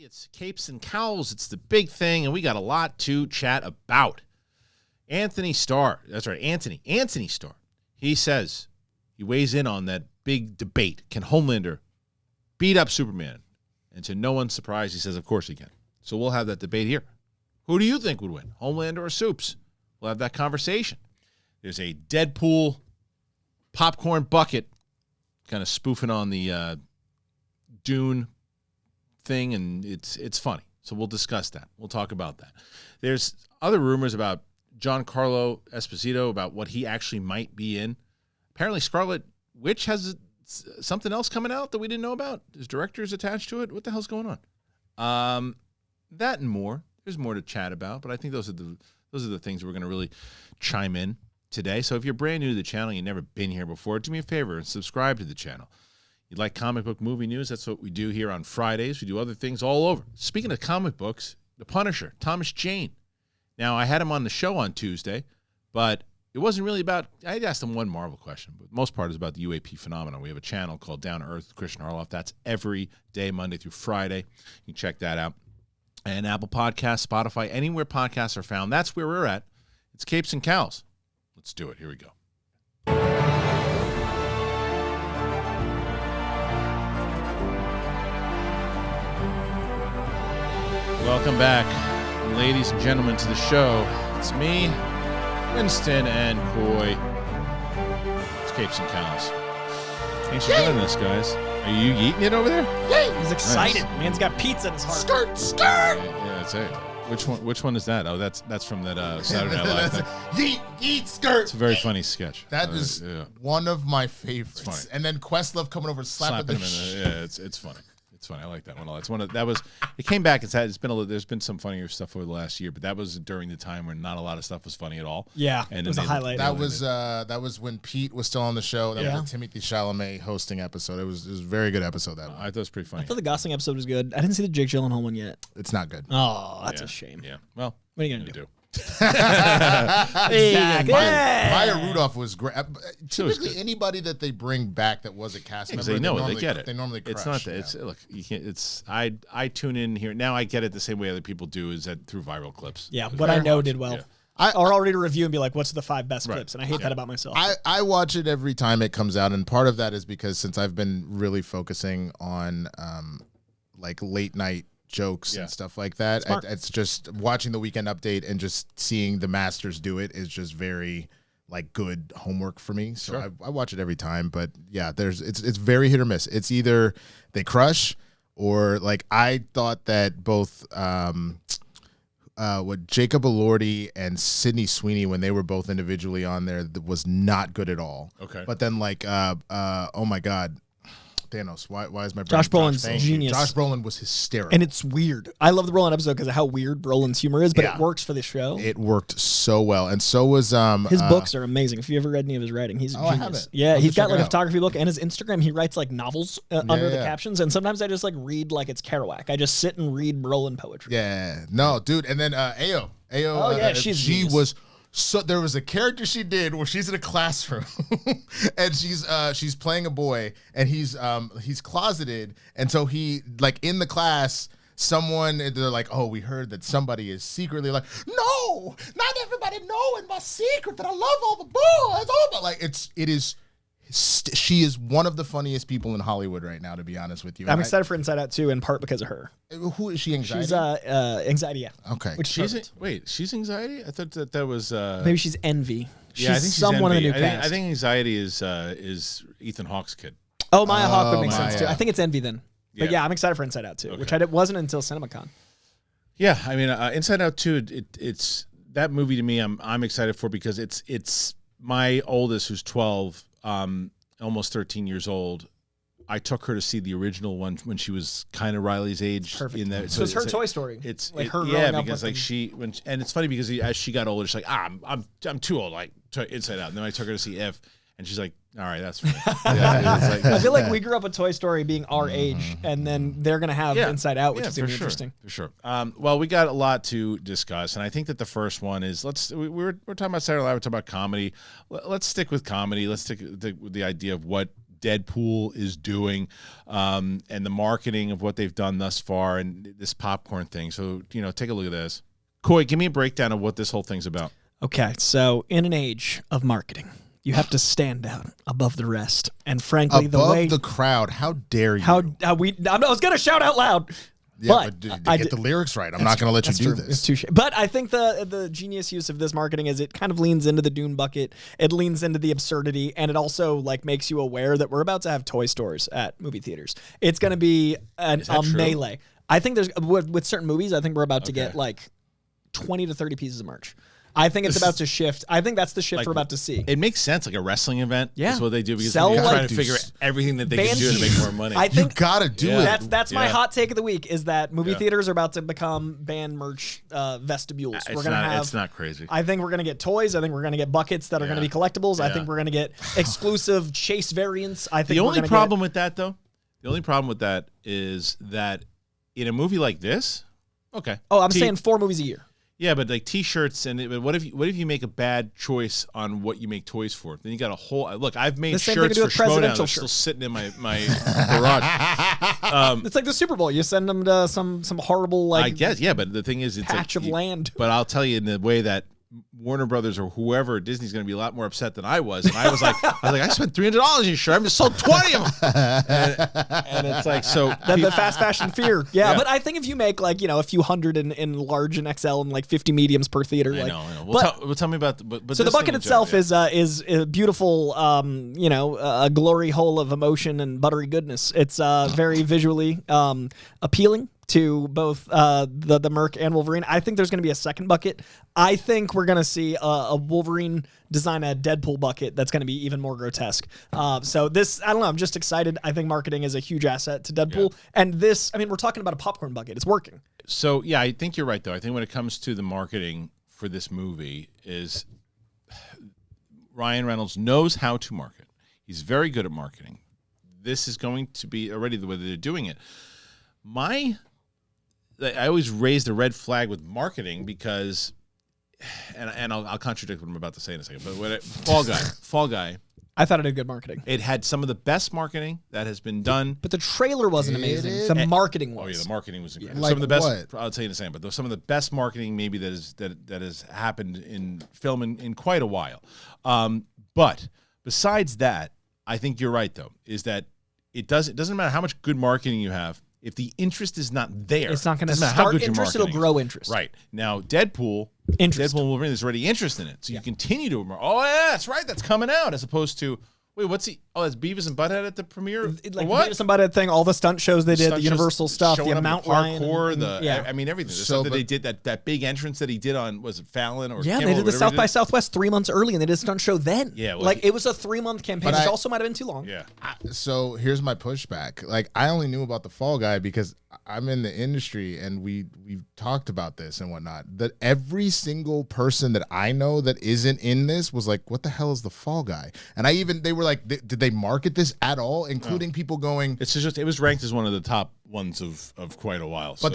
It's Capes and Cowls. It's the big thing, and we got a lot to chat about. Antony Starr. That's right, Antony Starr. He says, he weighs in on that big debate. Can Homelander beat up Superman? And to no one's surprise, he says, of course he can. So we'll have that debate here. Who do you think would win, Homelander or Supes? We'll have that conversation. There's a Deadpool popcorn bucket kind of spoofing on the Dune thing, and it's funny. So we'll discuss that. We'll talk about that. There's other rumors about Gincarlo Esposito, about what he actually might be in. Apparently Scarlett Witch has something else coming out that we didn't know about. There's directors attached to it. What the hell's going on? That and more. There's more to chat about, but I think those are the things we're going to really chime in today. So if you're brand new to the channel, you've never been here before, do me a favor and subscribe to the channel. You like comic book movie news? That's what we do here on Fridays. We do other things all over. Speaking of comic books, The Punisher, Thomas Jane. Now, I had him on the show on Tuesday, but it wasn't really about, I asked him one Marvel question, but most part is about the UAP phenomenon. We have a channel called Down to Earth with Kristian Harloff. That's every day, Monday through Friday. You can check that out. And Apple Podcasts, Spotify, anywhere podcasts are found. That's where we're at. It's Capes and Cowls. Let's do it. Here we go. Welcome back, ladies and gentlemen, to the show. It's me, Winston, and Coy. It's Capes and Cowls. Thanks for doing this, guys. Are you eating it over there? Yay! He's excited. Nice. Man's got pizza in his heart. Skirt! Yeah, that's it. Which one is that? Oh, that's from that Saturday Night Live thing. Yeet, skirt! It's a very funny sketch. That is one of my favorites. It's funny. And then Questlove coming over slapping him it's funny. It's funny. I like that one a lot. It's one of that was. It came back. There's been some funnier stuff over the last year, but that was during the time when not a lot of stuff was funny at all. Yeah, and it was a highlight. That was when Pete was still on the show. That was a Timothy Chalamet hosting episode. It was a very good episode. That one. I thought it was pretty funny. I thought the Gosling episode was good. I didn't see the Jake Gyllenhaal one yet. It's not good. Oh, that's a shame. Yeah. Well, what are you gonna do? Exactly. Maya Rudolph was great. Typically, anybody that they bring back that was a cast member, they get it. They normally crush. It's not that. It's look. You can't. It's I tune in here now. I get it the same way other people do. Is that through viral clips? Yeah, what I know did well. Yeah. I'll already review and be like, "What's the 5 best clips?" And I hate that about myself. I watch it every time it comes out, and part of that is because since I've been really focusing on like late night jokes and stuff like that. It's just watching the Weekend Update and just seeing the masters do it is just very like good homework for me. So I watch it every time. But yeah, it's very hit or miss. It's either they crush or like I thought that both Jacob Elordi and Sydney Sweeney, when they were both individually on there, was not good at all. Okay. But then like oh my God. Thanos. Why is my Josh Brolin's genius? Josh Brolin was hysterical, and it's weird. I love the Brolin episode because of how weird Brolin's humor is, but it works for the show. It worked so well, and so was his books are amazing. If you ever read any of his writing, he's a genius. I haven't. Yeah, he's got like a photography book, and his Instagram he writes like novels under the captions, and sometimes I just like read like it's Kerouac. I just sit and read Brolin poetry. Yeah, no, dude, and then Ayo. Oh yeah, she was. So there was a character she did where she's in a classroom and she's playing a boy and he's closeted, and so he like in the class they're like, oh, we heard that somebody is secretly like, no, not everybody knowing my secret that I love all the boys. Oh, but like she is one of the funniest people in Hollywood right now, to be honest with you. I'm excited for Inside Out 2 in part because of her. Who is she? Anxiety? She's Anxiety, yeah. Okay. Which she's Anxiety? I thought that was maybe she's Envy. Yeah, I think she's someone Envy. in the new cast. I think Anxiety is Ethan Hawke's kid. Oh, Maya Hawke would make sense too. I think it's Envy then. But yeah, I'm excited for Inside Out 2, which I wasn't until CinemaCon. Yeah, I mean Inside Out 2, it's that movie to me I'm excited for because it's my oldest, who's 12, almost 13 years old. I took her to see the original one when she was kind of Riley's age. Perfect. In that, so it's her Toy Story. It's like her growing up because like and it's funny because as she got older, she's like, I'm too old, like Inside Out. And then I took her to see If, and she's like, all right, that's fine. I feel like we grew up with Toy Story being our age, and then they're gonna have Inside Out, which is gonna be interesting. For sure. Well, we got a lot to discuss, and I think that the first one is we're talking about Saturday Night Live, we're talking about comedy. Let's stick with comedy. Let's stick with the idea of what Deadpool is doing, and the marketing of what they've done thus far, and this popcorn thing. So, take a look at this. Coy, give me a breakdown of what this whole thing's about. Okay, so in an age of marketing, you have to stand out above the rest. And frankly, above the crowd, how dare you? I was going to shout out loud. Yeah, but get the lyrics right. I'm not going to let you do this. It's touche. But I think the genius use of this marketing is it kind of leans into the Dune bucket. It leans into the absurdity, and it also makes you aware that we're about to have toy stores at movie theaters. It's going to be a melee. I think there's with certain movies. I think we're about to get 20 to 30 pieces of merch. I think it's about to shift. I think that's the shift we're about to see. It makes sense, like a wrestling event. Yeah, that's what they do because they're trying to figure everything that they can do to make more money. I think you gotta do it. That's my hot take of the week is that movie theaters are about to become band merch vestibules. It's not crazy. I think we're gonna get toys. I think we're gonna get buckets that are gonna be collectibles. I think we're gonna get exclusive chase variants. I think the only problem with that is that in a movie like this, I'm saying 4 movies a year. Yeah, but T-shirts but what if you make a bad choice on what you make toys for? Then you got a whole look. I've made shirts for Schmoedown. They're still sitting in my garage. It's like the Super Bowl. You send them to some horrible I guess but the thing is, it's patch of land. But I'll tell you in the way that Warner Brothers or whoever Disney's going to be a lot more upset than I was, and I was like, I spent $300 on your shirt. I just sold 20 of them, and it's like so the fast fashion fear. Yeah, but I think if you make a few hundred in large and XL and 50 mediums per theater, I know. Well, tell me about so the bucket itself is a beautiful a glory hole of emotion and buttery goodness. It's very visually appealing to both the Merc and Wolverine. I think there's going to be a second bucket. I think we're going to see a Wolverine design a Deadpool bucket that's going to be even more grotesque. So this, I don't know, I'm just excited. I think marketing is a huge asset to Deadpool. Yeah. And this, we're talking about a popcorn bucket. It's working. So, yeah, I think you're right, though. I think when it comes to the marketing for this movie is Ryan Reynolds knows how to market. He's very good at marketing. This is going to be already the way they're doing it. I always raise the red flag with marketing because, and I'll contradict what I'm about to say in a second, but Fall Guy. I thought it had good marketing. It had some of the best marketing that has been done. But the trailer wasn't amazing. The marketing was. Oh, yeah, the marketing was incredible. Like some of the best, what? I'll tell you in a second, but some of the best marketing maybe that has happened in film in quite a while. But besides that, I think you're right, though, is that it doesn't matter how much good marketing you have. If the interest is not there, it's not going to start interest. It'll grow interest. Right. Now, Deadpool and Wolverine, there's already interest in it. So you continue to, that's right, that's coming out, as opposed to, wait, what's he? Oh, that's Beavis and Butthead at the premiere? What? Beavis and Butthead thing, all the stunt shows they did, the Universal stuff, the Mount Lion. Parkour, everything. The stuff that they did, that big entrance that he did on, was it Fallon or Kimmel? Yeah, they did the South by Southwest 3 months early, and they did a stunt show then. Yeah. It was a 3-month campaign, which also might have been too long. Yeah. So here's my pushback. I only knew about the Fall Guy because I'm in the industry, and we've talked about this and whatnot, that every single person that I know that isn't in this was like, what the hell is the Fall Guy? And they were like, did they market this at all, including people going, it was ranked as one of the top ones of quite a while. But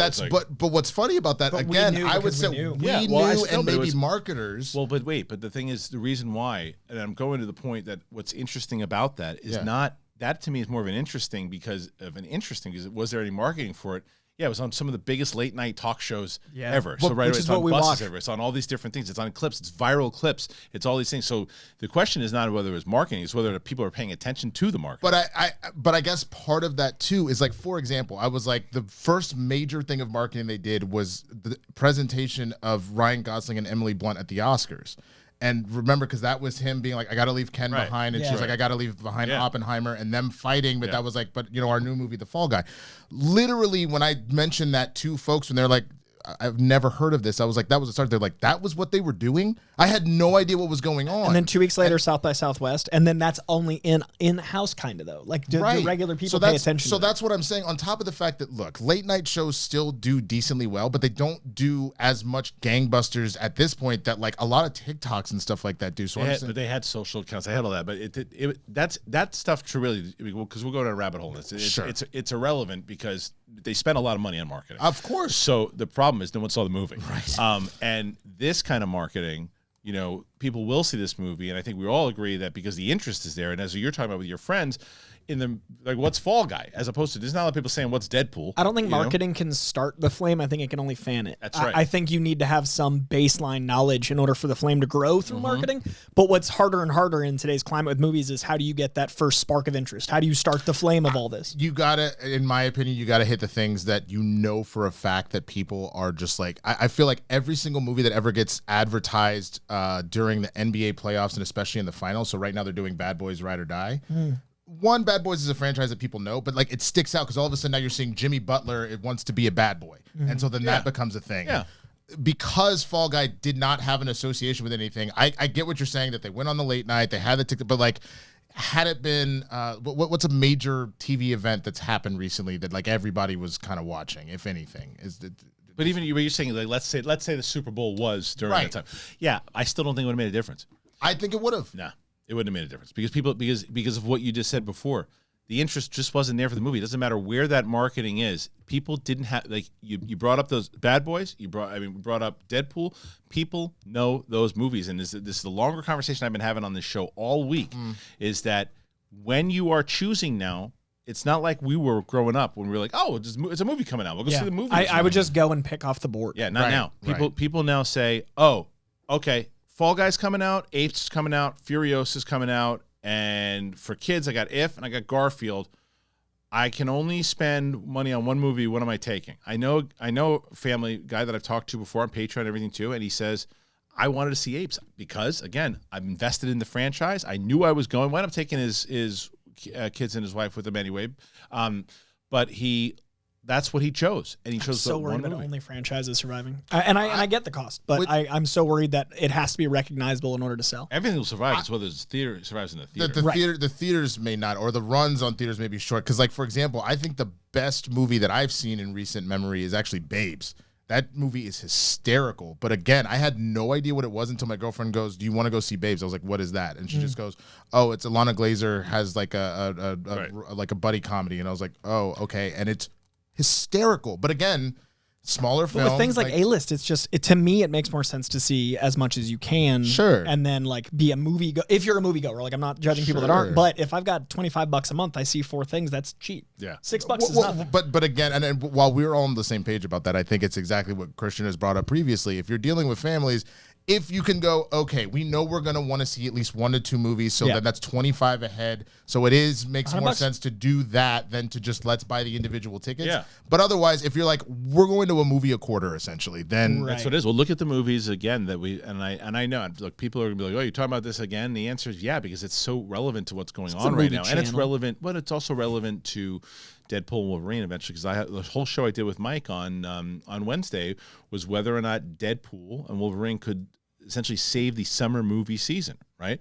but what's funny about that, again, I would say we knew and maybe marketers. Well, but the thing is, the reason why, and I'm going to the point that what's interesting about that is not, that to me is more of an interesting because was there any marketing for it? Yeah, it was on some of the biggest late night talk shows ever. So it's on buses ever. It's on all these different things. It's on clips. It's viral clips. It's all these things. So the question is not whether it was marketing; it's whether people are paying attention to the marketing. But I guess part of that too is for example, I was the first major thing of marketing they did was the presentation of Ryan Gosling and Emily Blunt at the Oscars. And remember, because that was him being I got to leave Ken behind. And she's I got to leave behind Oppenheimer and them fighting. But that was our new movie, The Fall Guy. Literally, when I mentioned that to folks, when they're like, I've never heard of this, I was like, that was the start. They're like, that was what they were doing? I had no idea what was going on. And then 2 weeks later, South by Southwest. And then that's only in-house kind of, though. Do regular people pay attention to that's what I'm saying. On top of the fact that, look, late night shows still do decently well, but they don't do as much gangbusters at this point that, a lot of TikToks and stuff like that do. So but they had social accounts. They had all that. But that stuff to really, because we'll go down a rabbit hole. It's irrelevant because they spent a lot of money on marketing. Of course. So the problem is no one saw the movie. Right. And this kind of marketing, people will see this movie, and I think we all agree that because the interest is there, and as you're talking about with your friends, what's Fall Guy, as opposed to there's not a lot of people saying what's Deadpool. I don't think marketing can start the flame. I think it can only fan it. That's right. I think you need to have some baseline knowledge in order for the flame to grow through marketing. But what's harder and harder in today's climate with movies is how do you get that first spark of interest? How do you start the flame of all this? You gotta, in my opinion, you gotta hit the things that you know for a fact that people are just like. I feel like every single movie that ever gets advertised during the NBA playoffs and especially in the finals. So right now they're doing Bad Boys Ride or Die. One, Bad Boys is a franchise that people know, but like it sticks out because all of a sudden now you're seeing Jimmy Butler. It wants to be a bad boy, and so then that becomes a thing. Yeah. Because Fall Guy did not have an association with anything, I get what you're saying that they went on the late night, they had the ticket, but like, had it been what's a major TV event that's happened recently that like everybody was kind of watching, if anything, But even you're saying like let's say the Super Bowl was during that time. Yeah, I still don't think it would have made a difference. I think it would have. Nah. It wouldn't have made a difference because of what you just said before. The interest just wasn't there for the movie. It doesn't matter where that marketing is. People didn't have you brought up those Bad Boys. We brought up Deadpool. People know those movies, and this is the longer conversation I've been having on this show all week. Is that when you are choosing now, it's not like we were growing up when we were like, oh, it's a movie coming out. We'll go see the movie. I would just go and pick off the board. Yeah, not now. People now say, oh, okay. Fall Guy's coming out, Apes is coming out, Furiosa is coming out, and for kids, I got If and I got Garfield. I can only spend money on one movie. What am I taking? I know a family guy that I've talked to before on Patreon and everything too, and he says, I wanted to see Apes because, again, I'm invested in the franchise. I knew I was going. Why not taking his kids and his wife with him anyway? But that's what he chose, and he chose. I'm so worried that only franchise is surviving, and I get the cost, but I'm so worried that it has to be recognizable in order to sell. Everything will survive. It's whether it's theater survives in the theater. The theaters may not, or the runs on theaters may be short. Because, like for example, I think the best movie that I've seen in recent memory is actually Babes. That movie is hysterical. But again, I had no idea what it was until my girlfriend goes, "Do you want to go see Babes?" I was like, "What is that?" And she just goes, "Oh, it's Alana Glazer has like a buddy comedy." And I was like, "Oh, okay." And it's hysterical, but again, smaller film. With things like A-list, it's just to me it makes more sense to see as much as you can, and then like be a movie. If you're a movie goer, like I'm not judging people that aren't, but if I've got $25 a month, I see 4 things. That's cheap. Yeah, $6 is nothing. But again, and while we're all on the same page about that, I think it's exactly what Kristian has brought up previously. If you're dealing with families, if you can go, okay, we know we're going to want to see at least 1 to 2 movies, so then that's 25 ahead. So it makes more sense to do that than to just let's buy the individual tickets. Yeah. But otherwise, if you're like, we're going to a movie a quarter, essentially, then that's what it is. Well, look at the movies again that I know. Look, people are going to be like, oh, you're talking about this again? The answer is yeah, because it's so relevant to what's going on right now. And it's relevant, but it's also relevant to Deadpool and Wolverine eventually, because the whole show I did with Mike on Wednesday was whether or not Deadpool and Wolverine could essentially save the summer movie season, right?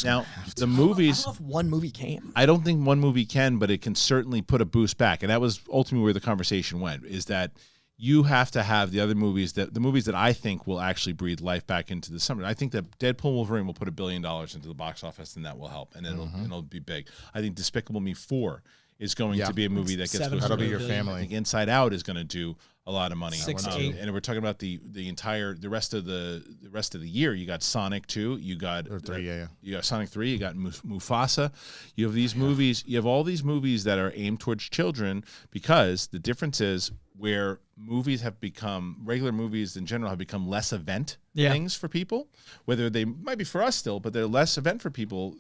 Now, the movies... I don't know if one movie can. I don't think one movie can, but it can certainly put a boost back. And that was ultimately where the conversation went, is that you have to have the other movies, the movies that I think will actually breathe life back into the summer. I think that Deadpool and Wolverine will put $1 billion into the box office, and that will help, and it'll be big. I think Despicable Me 4 is going to be a movie that gets... That'll be your family. I think Inside Out is going to do a lot of money. 6 to 8. And we're talking about the rest of the year. You got Sonic 2, you got 3, you got Sonic 3, you got Mufasa. You have these movies, you have all these movies that are aimed towards children, because the difference is where movies have become, regular movies in general have become less event things for people, whether they might be for us still, but they're less event for people.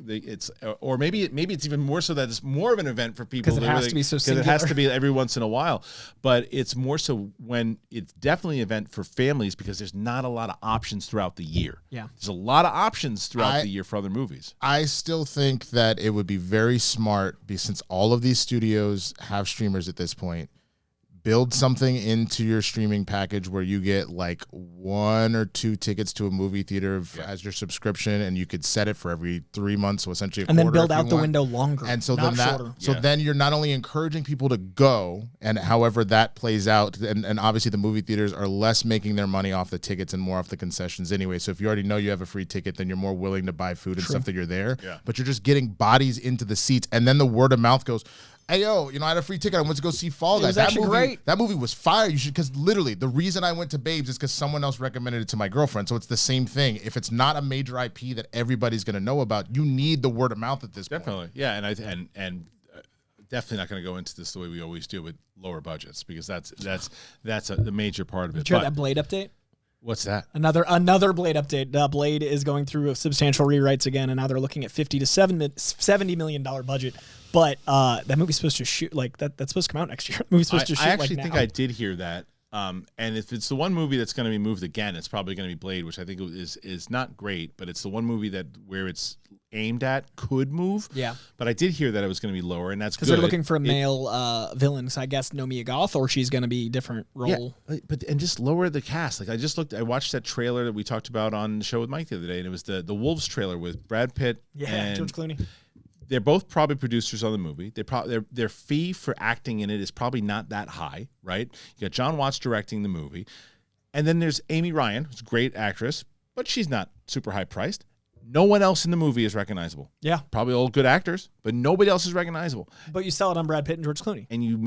Or maybe it's even more so that it's more of an event for people, because it has to be so singular. Because it has to be every once in a while, but it's more so when it's definitely an event for families, because there's not a lot of options throughout the year. Yeah, there's a lot of options throughout the year for other movies. I still think that it would be very smart, since all of these studios have streamers at this point, build something into your streaming package where you get like 1 or 2 tickets to a movie theater as your subscription, and you could set it for every 3 months, so essentially a quarter. And then build out the window longer. And so then you're not only encouraging people to go, and however that plays out, and obviously the movie theaters are less making their money off the tickets and more off the concessions anyway. So if you already know you have a free ticket, then you're more willing to buy food and stuff that you're there. Yeah. But you're just getting bodies into the seats, and then the word of mouth goes, hey, yo, I had a free ticket. I went to go see Fall Guys. It was actually great. That movie was fire. You should, because literally the reason I went to Babes is because someone else recommended it to my girlfriend. So it's the same thing. If it's not a major IP that everybody's going to know about, you need the word of mouth at this point. Definitely. Yeah. And definitely not going to go into this the way we always do with lower budgets, because that's the major part of it. Did you hear that Blade update? What's that? Another Blade update. Blade is going through substantial rewrites again, and now they're looking at $50 to $70 million budget. But that movie's supposed to shoot like that. That's supposed to come out next year. The movie's supposed to shoot. I actually like think now. I did hear that. And if it's the one movie that's going to be moved again, it's probably going to be Blade, which I think is not great, but it's the one movie that where it's aimed at could move. Yeah. But I did hear that it was going to be lower, and that's good. Because they're looking for a male villain, so I guess no Mia Goth, or she's going to be different role. Yeah, and just lower the cast. Like I watched that trailer that we talked about on the show with Mike the other day, and it was the Wolves trailer with Brad Pitt and George Clooney. They're both probably producers on the movie. Their fee for acting in it is probably not that high, right? You got John Watts directing the movie. And then there's Amy Ryan, who's a great actress, but she's not super high priced. No one else in the movie is recognizable. Yeah. Probably all good actors, but nobody else is recognizable. But you sell it on Brad Pitt and George Clooney. And you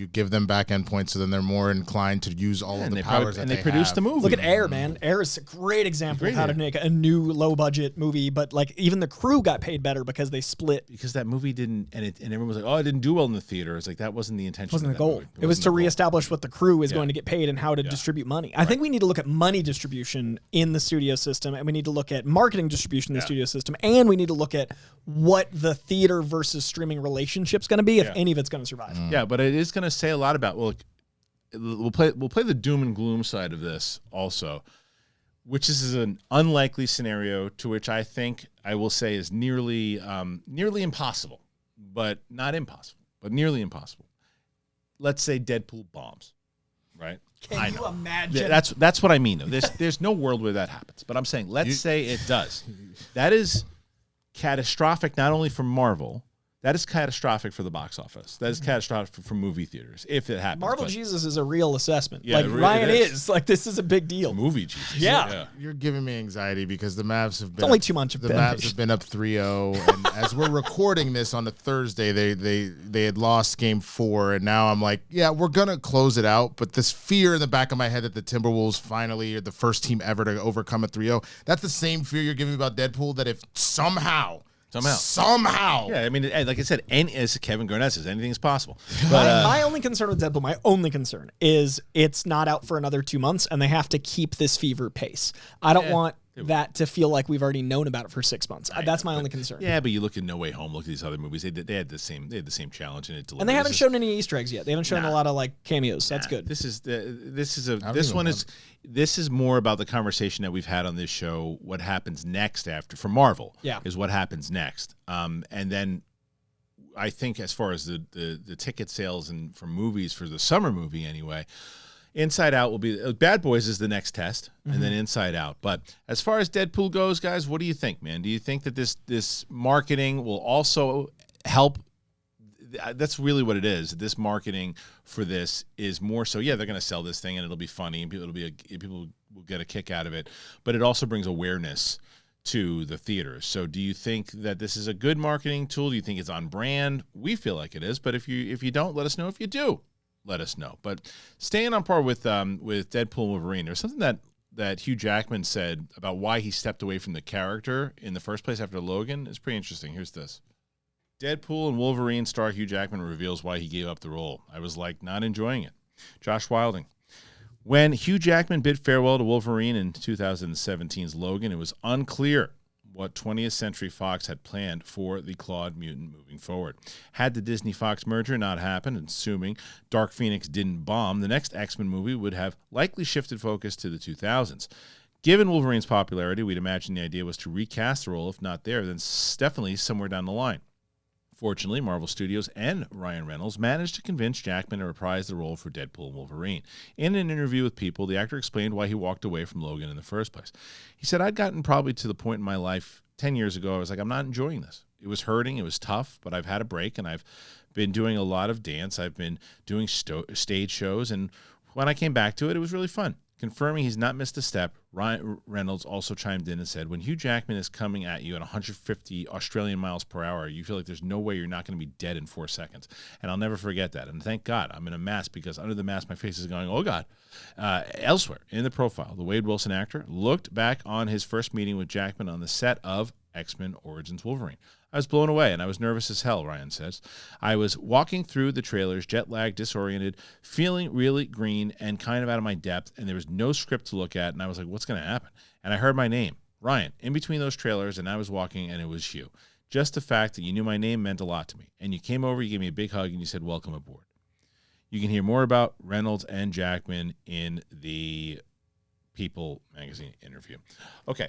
give them back end points, so then they're more inclined to use all of the powers and they produce the movie. Look at Air, man. Air is a great example of how to make a new low budget movie, but like even the crew got paid better because they split. Because that movie didn't, and everyone was like, oh, it didn't do well in the theater. It's like that wasn't the intention. It wasn't of the goal. Movie. It was to reestablish what the crew is going to get paid and how to distribute money. I think we need to look at money distribution in the studio system, and we need to look at marketing distribution in the studio system. And we need to look at what the theater versus streaming relationship's going to be, if any of it's going to survive. Yeah, but it is going to say a lot about. Well, we'll play the doom and gloom side of this also, which is an unlikely scenario to which I think I will say is nearly impossible, but not impossible, but nearly impossible. Let's say Deadpool bombs, right? Can you imagine? That's what I mean. Though. There's no world where that happens. But I'm saying, let's say it does. That is catastrophic, not only for Marvel. That is catastrophic for the box office. That is catastrophic for movie theaters if it happens. Marvel Jesus is a real assessment. Yeah, like Ryan is. Like this is a big deal. Movie Jesus. Yeah. You're giving me anxiety because the Mavs have been only 2 months. The Mavs have been up 3-0, and as we're recording this on a Thursday, they had lost Game 4, and now I'm like, yeah, we're gonna close it out. But this fear in the back of my head that the Timberwolves finally are the first team ever to overcome a 3-0. That's the same fear you're giving me about Deadpool. That if somehow. Yeah, I mean, like I said, as Kevin Garnett says, anything is possible. But, my only concern with Deadpool, my only concern is it's not out for another 2 months, and they have to keep this fever pace. I don't want that to feel like we've already known about it for 6 months. That's my only concern. Yeah, but you look at No Way Home, look at these other movies. They had the same challenge, and it delivered. And they haven't shown any Easter eggs yet. They haven't shown a lot of like cameos. That's good. This is more about the conversation that we've had on this show. What happens next for Marvel? Is what happens next. And then I think as far as the ticket sales and for movies for the summer movie anyway. Inside Out will be Bad Boys is the next test, and then Inside Out. But as far as Deadpool goes, guys, what do you think, man? Do you think that this marketing will also help? That's really what it is. This marketing for this is more so. Yeah, they're going to sell this thing, and it'll be funny, and people will get a kick out of it. But it also brings awareness to the theaters. So, do you think that this is a good marketing tool? Do you think it's on brand? We feel like it is. But if you don't, let us know. If you do, let us know. But staying on par with Deadpool and Wolverine, there's something that Hugh Jackman said about why he stepped away from the character in the first place after Logan. It's pretty interesting. Here's this. Deadpool and Wolverine star Hugh Jackman reveals why he gave up the role. I was like not enjoying it. Josh Wilding. When Hugh Jackman bid farewell to Wolverine in 2017's Logan, it was unclear what 20th Century Fox had planned for the Clawed Mutant moving forward. Had the Disney-Fox merger not happened, and assuming Dark Phoenix didn't bomb, the next X-Men movie would have likely shifted focus to the 2000s. Given Wolverine's popularity, we'd imagine the idea was to recast the role, if not there, then definitely somewhere down the line. Fortunately, Marvel Studios and Ryan Reynolds managed to convince Jackman to reprise the role for Deadpool and Wolverine. In an interview with People, the actor explained why he walked away from Logan in the first place. He said, I'd gotten probably to the point in my life 10 years ago, I was like, I'm not enjoying this. It was hurting, it was tough, but I've had a break, and I've been doing a lot of dance. I've been doing stage shows, and when I came back to it, it was really fun. Confirming he's not missed a step, Ryan Reynolds also chimed in and said, when Hugh Jackman is coming at you at 150 Australian miles per hour, you feel like there's no way you're not going to be dead in 4 seconds. And I'll never forget that. And thank God I'm in a mask, because under the mask, my face is going, oh, God. Elsewhere in the profile, the Wade Wilson actor looked back on his first meeting with Jackman on the set of X-Men Origins Wolverine. I was blown away, and I was nervous as hell, Ryan says. I was walking through the trailers, jet-lagged, disoriented, feeling really green and kind of out of my depth, and there was no script to look at, and I was like, what's going to happen? And I heard my name, Ryan, in between those trailers, and I was walking, and it was you. Just the fact that you knew my name meant a lot to me. And you came over, you gave me a big hug, and you said, welcome aboard. You can hear more about Reynolds and Jackman in the People magazine interview. Okay.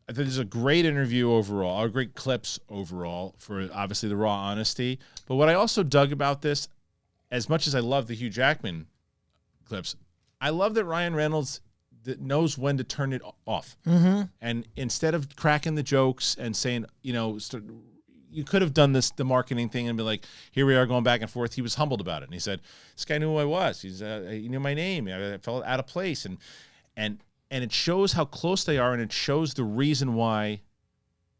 I think this is a great interview overall, or great clips overall for obviously the raw honesty. But what I also dug about this, as much as I love the Hugh Jackman clips, I love that Ryan Reynolds knows when to turn it off. Mm-hmm. And instead of cracking the jokes and saying, you could have done the marketing thing and be like, here we are going back and forth. He was humbled about it. And he said, this guy knew who I was. He knew my name. I felt out of place. And it shows how close they are, and it shows the reason why,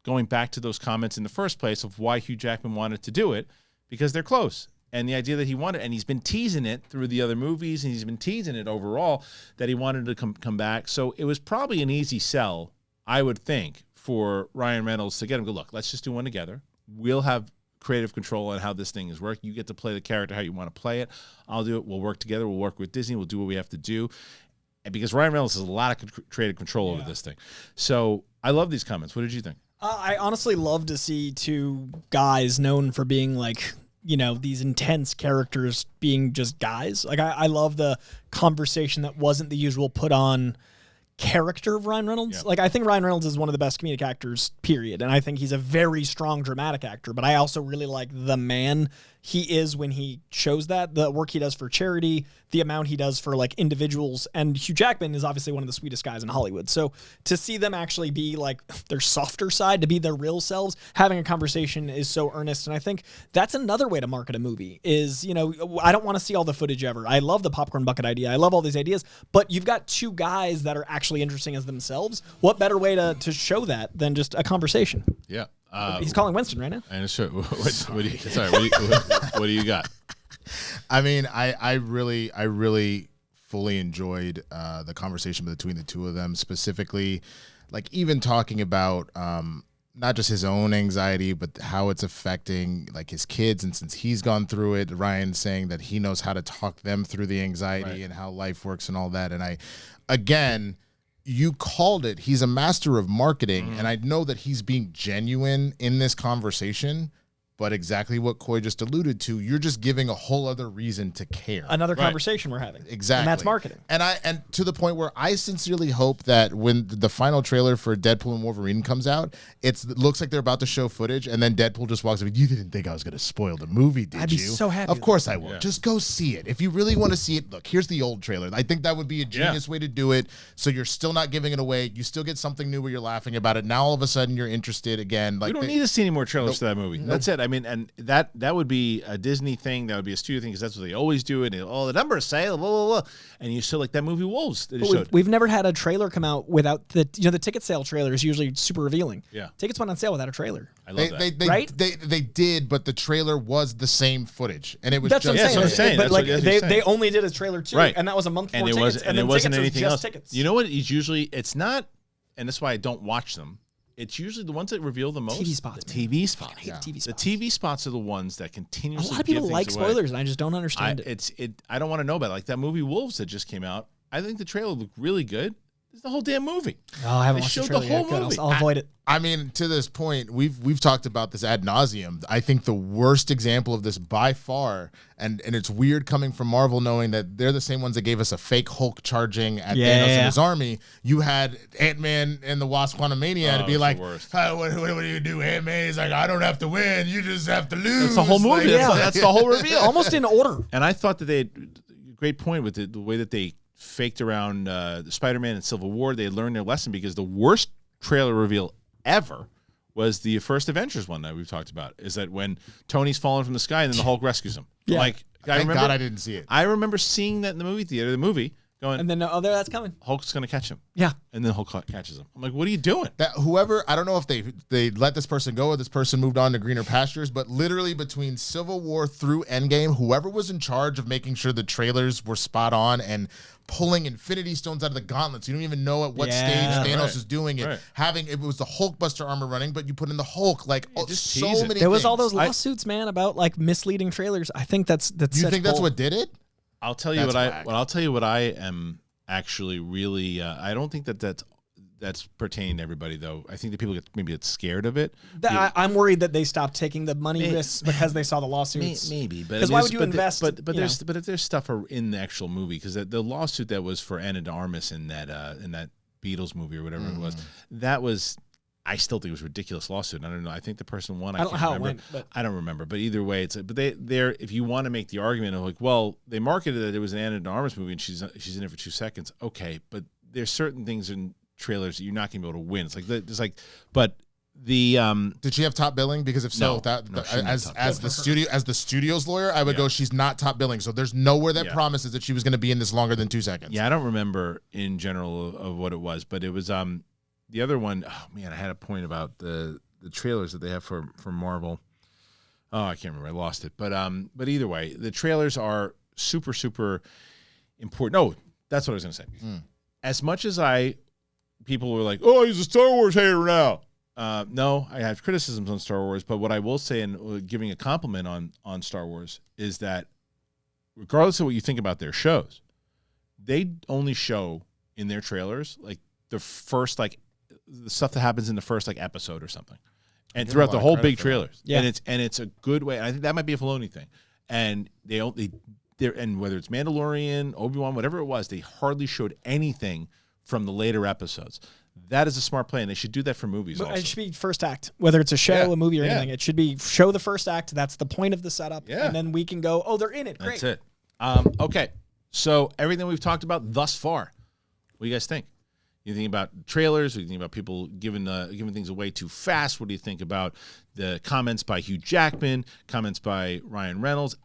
going back to those comments in the first place of why Hugh Jackman wanted to do it, because they're close. And the idea that he wanted, and he's been teasing it through the other movies, and he's been teasing it overall, that he wanted to come back. So it was probably an easy sell, I would think, for Ryan Reynolds to get him to go, look, let's just do one together. We'll have creative control on how this thing is working. You get to play the character how you want to play it. I'll do it. We'll work together. We'll work with Disney. We'll do what we have to do. And because Ryan Reynolds has a lot of creative control over this thing. So I love these comments. What did you think? I honestly love to see two guys known for being like, these intense characters being just guys. Like I love the conversation that wasn't the usual put on character of Ryan Reynolds. Yeah. Like I think Ryan Reynolds is one of the best comedic actors, period. And I think he's a very strong dramatic actor, but I also really like the man he is when he shows that, the work he does for charity, the amount he does for like individuals. And Hugh Jackman is obviously one of the sweetest guys in Hollywood. So to see them actually be like their softer side, to be their real selves, having a conversation is so earnest. And I think that's another way to market a movie is, I don't want to see all the footage ever. I love the popcorn bucket idea. I love all these ideas, but you've got two guys that are actually interesting as themselves. What better way to show that than just a conversation? Yeah. He's calling Winston right now. And sure. What do you got? I mean, I really fully enjoyed the conversation between the two of them, specifically, like even talking about not just his own anxiety, but how it's affecting like his kids. And since he's gone through it, Ryan saying that he knows how to talk them through the anxiety and how life works and all that. And again, you called it. He's a master of marketing, and I know that he's being genuine in this conversation, but exactly what Coy just alluded to, you're just giving a whole other reason to care. Another conversation we're having. Exactly. And that's marketing. And to the point where I sincerely hope that when the final trailer for Deadpool and Wolverine comes out, it looks like they're about to show footage, and then Deadpool just walks up, you didn't think I was going to spoil the movie, did you? I'd be so happy. Of course I will. Yeah. Just go see it. If you really want to see it, look, here's the old trailer. I think that would be a genius way to do it, so you're still not giving it away. You still get something new where you're laughing about it. Now all of a sudden you're interested again. Like we don't need to see any more trailers to that movie. That's it. I mean, and that would be a Disney thing. That would be a studio thing because that's what they always do. And the numbers say blah blah blah. And you still like that movie Wolves. That we've never had a trailer come out without the ticket sale trailer is usually super revealing. Yeah, tickets went on sale without a trailer. I love that. Right? They did, but the trailer was the same footage, and it was that's just what I'm saying. But like they saying. only did a trailer too, right? And that was a month before and tickets, and it wasn't anything else. Tickets. You know what? It's not, and that's why I don't watch them. It's usually the ones that reveal the most. TV spots. The TV spots. I hate TV spots. The TV spots are the ones that continuously. A lot of people like away. spoilers, and I just don't understand it. I don't want to know about it. Like that movie Wolves that just came out. I think the trailer looked really good. It's the whole damn movie. Oh, I haven't watched the trailer yet. Good. I'll avoid it. I mean, to this point, we've talked about this ad nauseum. I think the worst example of this by far, and it's weird coming from Marvel knowing that they're the same ones that gave us a fake Hulk charging at Thanos and his army. You had Ant-Man and the Wasp Quantumania to be like, hey, what do you do, Ant-Man? He's like, I don't have to win. You just have to lose. That's the whole movie. That's the whole reveal. Almost in order. And I thought that they had a great point with the way that they faked around Spider-Man and Civil War. They had learned their lesson because the worst trailer reveal ever was the first Avengers one that we've talked about, is that when Tony's falling from the sky and then the Hulk rescues him. Thank God I didn't see it. I remember seeing that in the movie theater, the movie, going, and then that's coming. Hulk's going to catch him. Yeah. And then Hulk catches him. I'm like, what are you doing? That whoever, I don't know if they let this person go or this person moved on to greener pastures, but literally between Civil War through Endgame, whoever was in charge of making sure the trailers were spot on and pulling Infinity Stones out of the gauntlets. You don't even know at what stage Thanos is doing it. Having it was the Hulkbuster armor running, but you put in the Hulk, like so many things. There was all those lawsuits, man, about like misleading trailers. I think that's You think that's what did it? I'll tell you I'll tell you what I am actually really I don't think that's pertaining to everybody though. I think that people get scared of it. I'm worried that they stopped taking the money risks because they saw the lawsuits. Maybe, but because why would you invest? But if there's stuff in the actual movie, because the lawsuit that was for Ana de Armas in that Beatles movie or whatever it was, that was. I still think it was a ridiculous lawsuit. I don't know. I think the person won. I don't know how remember. It went, but I don't remember. But either way, they're if you want to make the argument of like, well, they marketed that it was an Ana de Armas movie and she's in it for 2 seconds. Okay, but there's certain things in trailers that you're not going to be able to win. It's like but the did she have top billing? Because if so, as the studio's lawyer, I would go, she's not top billing. So there's nowhere that promises that she was going to be in this longer than 2 seconds. Yeah, I don't remember in general of what it was, but it was the other one, oh man, I had a point about the trailers that they have for Marvel. Oh, I can't remember. I lost it. But either way, the trailers are super, super important. No, that's what I was going to say. As much as people were like, oh, he's a Star Wars hater now. No, I have criticisms on Star Wars, but what I will say, and giving a compliment on Star Wars, is that regardless of what you think about their shows, they only show in their trailers like the first the stuff that happens in the first episode or something, and throughout the whole big trailers. Yeah, and it's a good way. And I think that might be a Filoni thing. And and whether it's Mandalorian, Obi-Wan, whatever it was, they hardly showed anything from the later episodes. That is a smart play, and they should do that for movies also. It should be first act, whether it's a show, a movie, or anything. It should be show the first act. That's the point of the setup, and then we can go, oh, they're in it. Great. That's it. Okay, so everything we've talked about thus far, what do you guys think? You think about trailers? What do you think about people giving things away too fast? What do you think about the comments by Hugh Jackman, comments by Ryan Reynolds?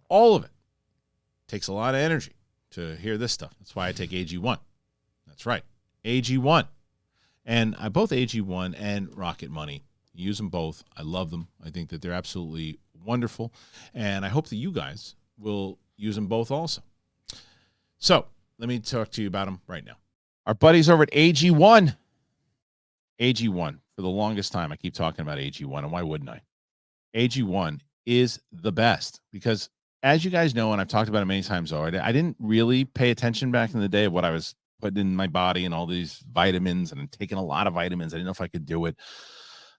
All of it takes a lot of energy to hear this stuff. That's why I take AG1. That's right, AG1. And I both AG1 and Rocket Money. Use them both. I love them. I think that they're absolutely wonderful. And I hope that you guys will use them both also. So let me talk to you about them right now. Our buddies over at AG1. AG1, for the longest time, I keep talking about AG1, and why wouldn't I? AG1 is the best because, as you guys know, and I've talked about it many times already, I didn't really pay attention back in the day of what I was putting in my body and all these vitamins, and I'm taking a lot of vitamins. I didn't know if I could do it.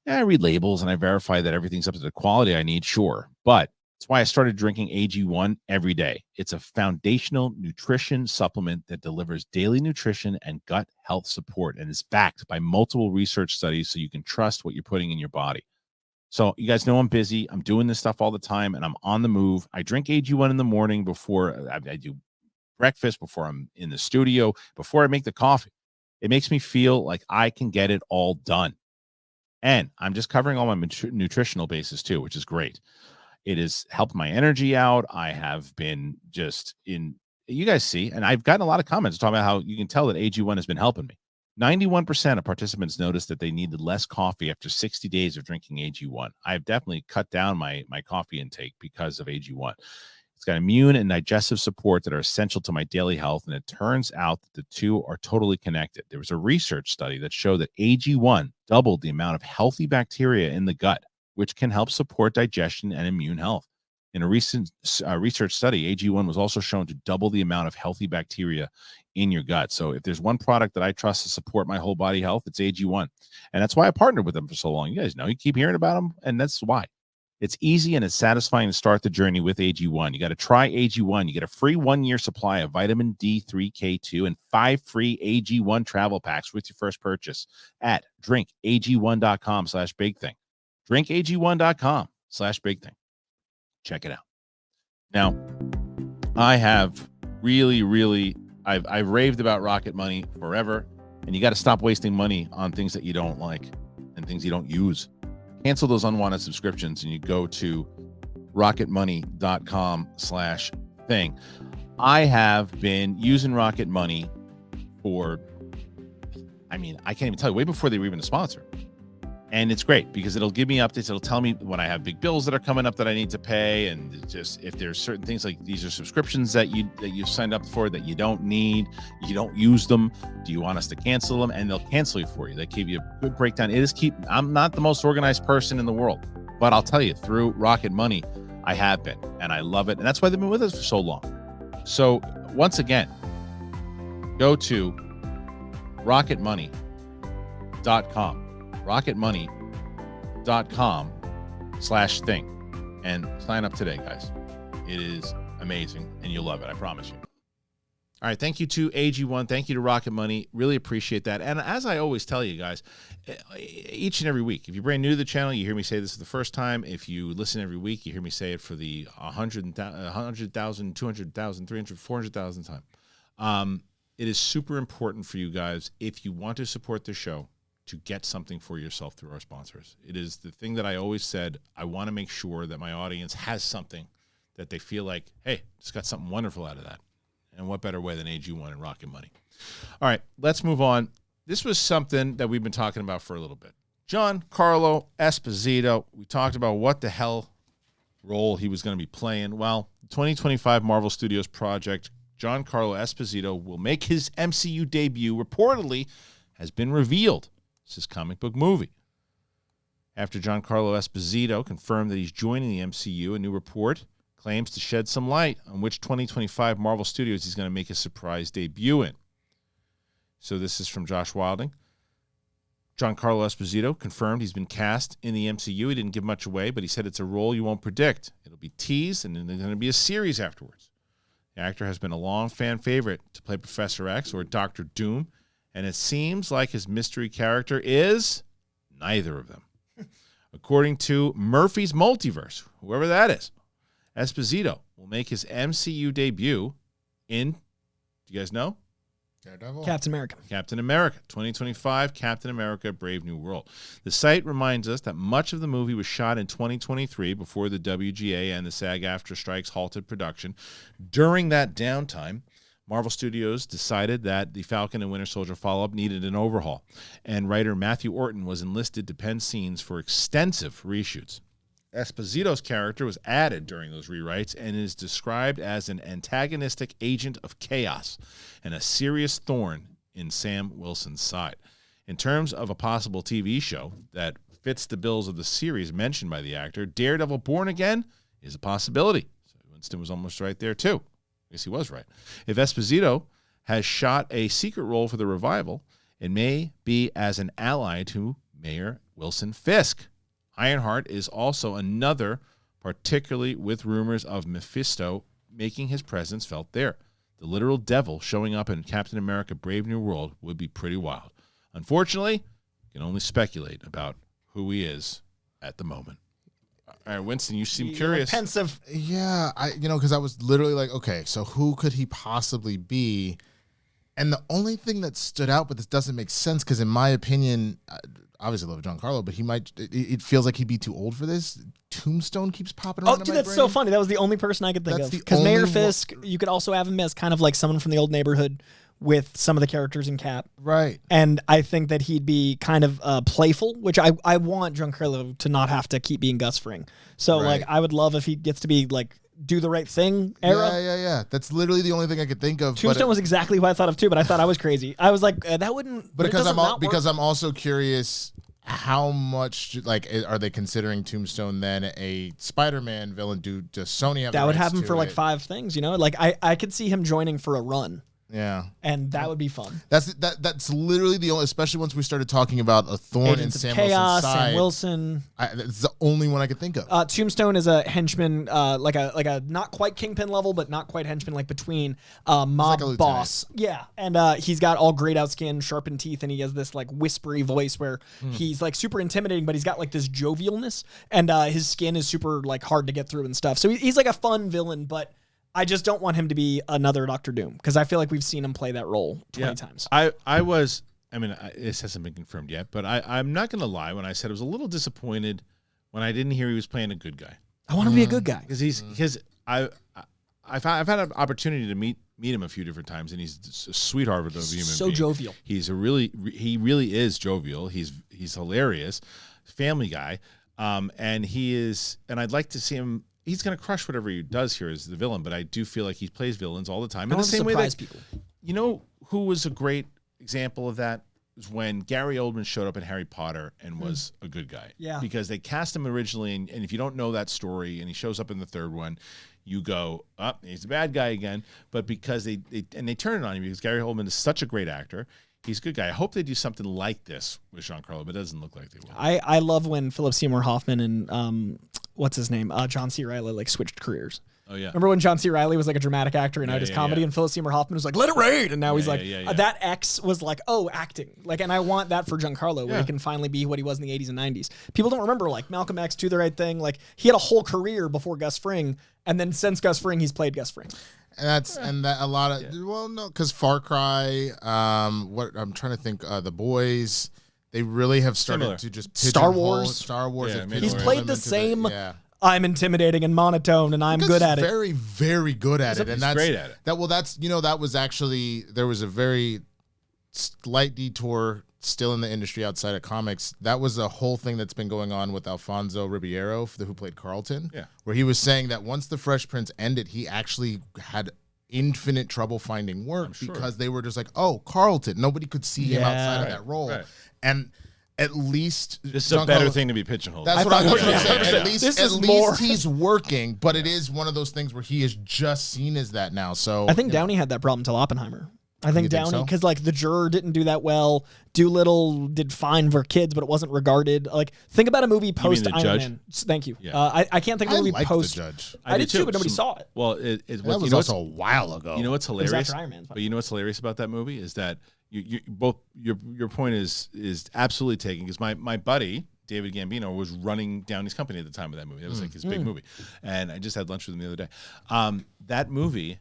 I read labels, and I verify that everything's up to the quality I need, sure. But that's why I started drinking AG1 every day. It's a foundational nutrition supplement that delivers daily nutrition and gut health support and is backed by multiple research studies so you can trust what you're putting in your body. So you guys know I'm busy. I'm doing this stuff all the time, and I'm on the move. I drink AG1 in the morning before I do breakfast, before I'm in the studio, before I make the coffee. It makes me feel like I can get it all done. And I'm just covering all my nutritional bases too, which is great. It has helped my energy out. I have been you guys see, and I've gotten a lot of comments talking about how you can tell that AG1 has been helping me. 91% of participants noticed that they needed less coffee after 60 days of drinking AG1. I've definitely cut down my coffee intake because of AG1. It's got immune and digestive support that are essential to my daily health, and it turns out that the two are totally connected. There was a research study that showed that AG1 doubled the amount of healthy bacteria in the gut, which can help support digestion and immune health. In a recent research study, AG1 was also shown to double the amount of healthy bacteria in your gut. So if there's one product that I trust to support my whole body health, it's AG1. And that's why I partnered with them for so long. You guys know, you keep hearing about them, and that's why. It's easy and it's satisfying to start the journey with AG1. You got to try AG1. You get a free 1-year supply of vitamin D3K2 and 5 free AG1 travel packs with your first purchase at drinkag1.com/bigthing. drinkag1.com/bigthing. Check it out. Now, I have I've raved about Rocket Money forever, and you got to stop wasting money on things that you don't like and things you don't use. Cancel those unwanted subscriptions, and you go to rocketmoney.com/thing. I have been using Rocket Money for, I can't even tell you, way before they were even a sponsor. And it's great because it'll give me updates. It'll tell me when I have big bills that are coming up that I need to pay, and just if there's certain things like these are subscriptions that you've signed up for that you don't need, you don't use them. Do you want us to cancel them? And they'll cancel you for you. They give you a good breakdown. I'm not the most organized person in the world, but I'll tell you, through Rocket Money, I have been, and I love it, and that's why they've been with us for so long. So once again, go to rocketmoney.com. rocketmoney.com/thing and sign up today, guys. It is amazing and you'll love it, I promise you. All right, thank you to AG1, thank you to Rocket Money, really appreciate that. And as I always tell you guys, each and every week, if you're brand new to the channel, you hear me say this for the first time. If you listen every week, you hear me say it for the 100,000, 200,000, 300, 400,000 time. It is super important for you guys, if you want to support the show, to get something for yourself through our sponsors. It is the thing that I always said, I want to make sure that my audience has something that they feel like, hey, just got something wonderful out of that. And what better way than AG1 and Rocket Money? All right, let's move on. This was something that we've been talking about for a little bit. Gincarlo Esposito, we talked about what the hell role he was going to be playing. Well, the 2025 Marvel Studios project, Gincarlo Esposito will make his MCU debut, reportedly has been revealed. This is comic book movie. After Gincarlo Esposito confirmed that he's joining the MCU, a new report claims to shed some light on which 2025 Marvel Studios he's going to make his surprise debut in. So this is from Josh Wilding. Gincarlo Esposito confirmed he's been cast in the MCU. He didn't give much away, but he said it's a role you won't predict. It'll be teased, and then there's going to be a series afterwards. The actor has been a long fan favorite to play Professor X or Dr. Doom, and it seems like his mystery character is neither of them. According to Murphy's Multiverse, whoever that is, Esposito will make his MCU debut in, do you guys know? Daredevil. Captain America. Captain America, 2025, Captain America, Brave New World. The site reminds us that much of the movie was shot in 2023 before the WGA and the SAG-AFTRA strikes halted production. During that downtime, Marvel Studios decided that the Falcon and Winter Soldier follow-up needed an overhaul, and writer Matthew Orton was enlisted to pen scenes for extensive reshoots. Esposito's character was added during those rewrites and is described as an antagonistic agent of chaos and a serious thorn in Sam Wilson's side. In terms of a possible TV show that fits the bills of the series mentioned by the actor, Daredevil Born Again is a possibility. So Winston was almost right there, too. I guess he was right. If Esposito has shot a secret role for the revival, it may be as an ally to Mayor Wilson Fisk. Ironheart is also another, particularly with rumors of Mephisto making his presence felt there. The literal devil showing up in Captain America Brave New World would be pretty wild. Unfortunately, you can only speculate about who he is at the moment. All right, Winston, you seem curious. Pensive. Yeah, because I was literally like, okay, so who could he possibly be? And the only thing that stood out, but this doesn't make sense, because in my opinion, obviously I love Gincarlo, but it feels like he'd be too old for this. Tombstone keeps popping around. Oh, dude, that's so funny. That was the only person I could think of. Because Mayor Fisk, you could also have him as kind of like someone from the old neighborhood with some of the characters in Cap. Right. And I think that he'd be kind of playful, which I want Gincarlo to not have to keep being Gus Fring. So, right. I would love if he gets to be, do the right thing era. Yeah. That's literally the only thing I could think of. Tombstone was exactly what I thought of, too, but I thought I was crazy. I was like, that wouldn't... But because I'm also curious... How much, are they considering Tombstone then a Spider-Man villain? Does Sony have that the would rights have him to for it? 5 things, I could see him joining for a run. Yeah. And that would be fun. That's literally the only, especially once we started talking about a thorn Agents in Sam of Chaos, Wilson's side. Sam Wilson. That's the only one I could think of. Tombstone is a henchman, like a not quite Kingpin level, but not quite henchman, between mob like boss. Yeah, and he's got all grayed out skin, sharpened teeth, and he has this whispery voice where he's super intimidating, but he's got this jovialness, and his skin is super hard to get through and stuff. So he's a fun villain, but I just don't want him to be another Doctor Doom, because I feel like we've seen him play that role 20 times. This hasn't been confirmed yet, but I'm not going to lie when I said I was a little disappointed when I didn't hear he was playing a good guy. I want him to be a good guy. Because I've had an opportunity to meet him a few different times, and he's a sweetheart of a human so being. jovial. He really is jovial. He's hilarious, family guy, and I'd like to see him. He's going to crush whatever he does here as the villain, but I do feel like he plays villains all the time. In the same way that people. You know who was a great example of that? Was when Gary Oldman showed up in Harry Potter and was a good guy. Yeah. Because they cast him originally, and if you don't know that story, and he shows up in the third one, you go, he's a bad guy again. But because they turn it on him because Gary Oldman is such a great actor, he's a good guy. I hope they do something like this with Gincarlo, but it doesn't look like they will. I love when Philip Seymour Hoffman and what's his name, John C. Reilly like switched careers. Oh yeah. Remember when John C. Reilly was like a dramatic actor and now does comedy, and Philip Seymour Hoffman was like, "Let it rain," and now he's like, that X was like, acting. Like, and I want that for Gincarlo, where he can finally be what he was in the 80s and 90s. People don't remember like Malcolm X, Do the Right Thing. Like, he had a whole career before Gus Fring, and then since Gus Fring, he's played Gus Fring. And that a lot of because Far Cry, what I'm trying to think, the Boys, they really have started to just Star Wars. Star Wars. Yeah, he's played the same. I'm intimidating and monotone, and I'm good at it. Very, very good at it, and that's great at it. that was actually there was a very slight detour still in the industry outside of comics. That was a whole thing that's been going on with Alfonso Ribeiro, who played Carlton. Yeah, where he was saying that once the Fresh Prince ended, he actually had infinite trouble finding work because they were just like, Carlton. Nobody could see him outside of that role, and. At least this is a better thing to be pigeonholed. That's what I was going to say. At least more. He's working, but it is one of those things where he is just seen as that now. So I think Downey had that problem till Oppenheimer. I think Downey, because like The Juror didn't do that well. Doolittle did fine for kids, but it wasn't regarded. Like, think about a movie post Iron Man. Thank you. Yeah. I can't think of a movie post. The Judge. I did too, but nobody saw it. Well, that was also a while ago. You know what's hilarious? Iron Man, but you know what's hilarious about that movie is that your point is absolutely taken, because my buddy David Gambino was running Downey's company at the time of that movie. That was like his big movie, and I just had lunch with him the other day. That movie,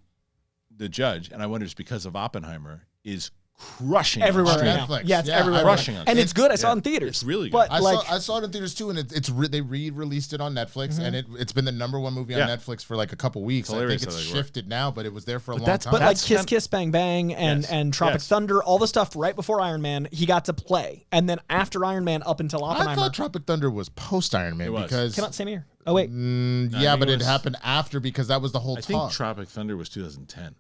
The Judge, and I wonder, just because of Oppenheimer, is crushing everywhere right now. Yeah, it's everywhere. Crushing and it's good. I saw it in theaters. It's really good. But I saw it in theaters too, and they re-released it on Netflix, and it's been the #1 movie on Netflix for like a couple weeks. I think it's shifted now, but it was there for a long time. But like Kiss Kiss Bang Bang and Tropic Thunder, all the stuff right before Iron Man, he got to play, and then after Iron Man, up until Oppenheimer. I thought Tropic Thunder was post Iron Man because came out same year. Oh wait, but it happened after, because that was the whole talk. I think Tropic Thunder was 2010.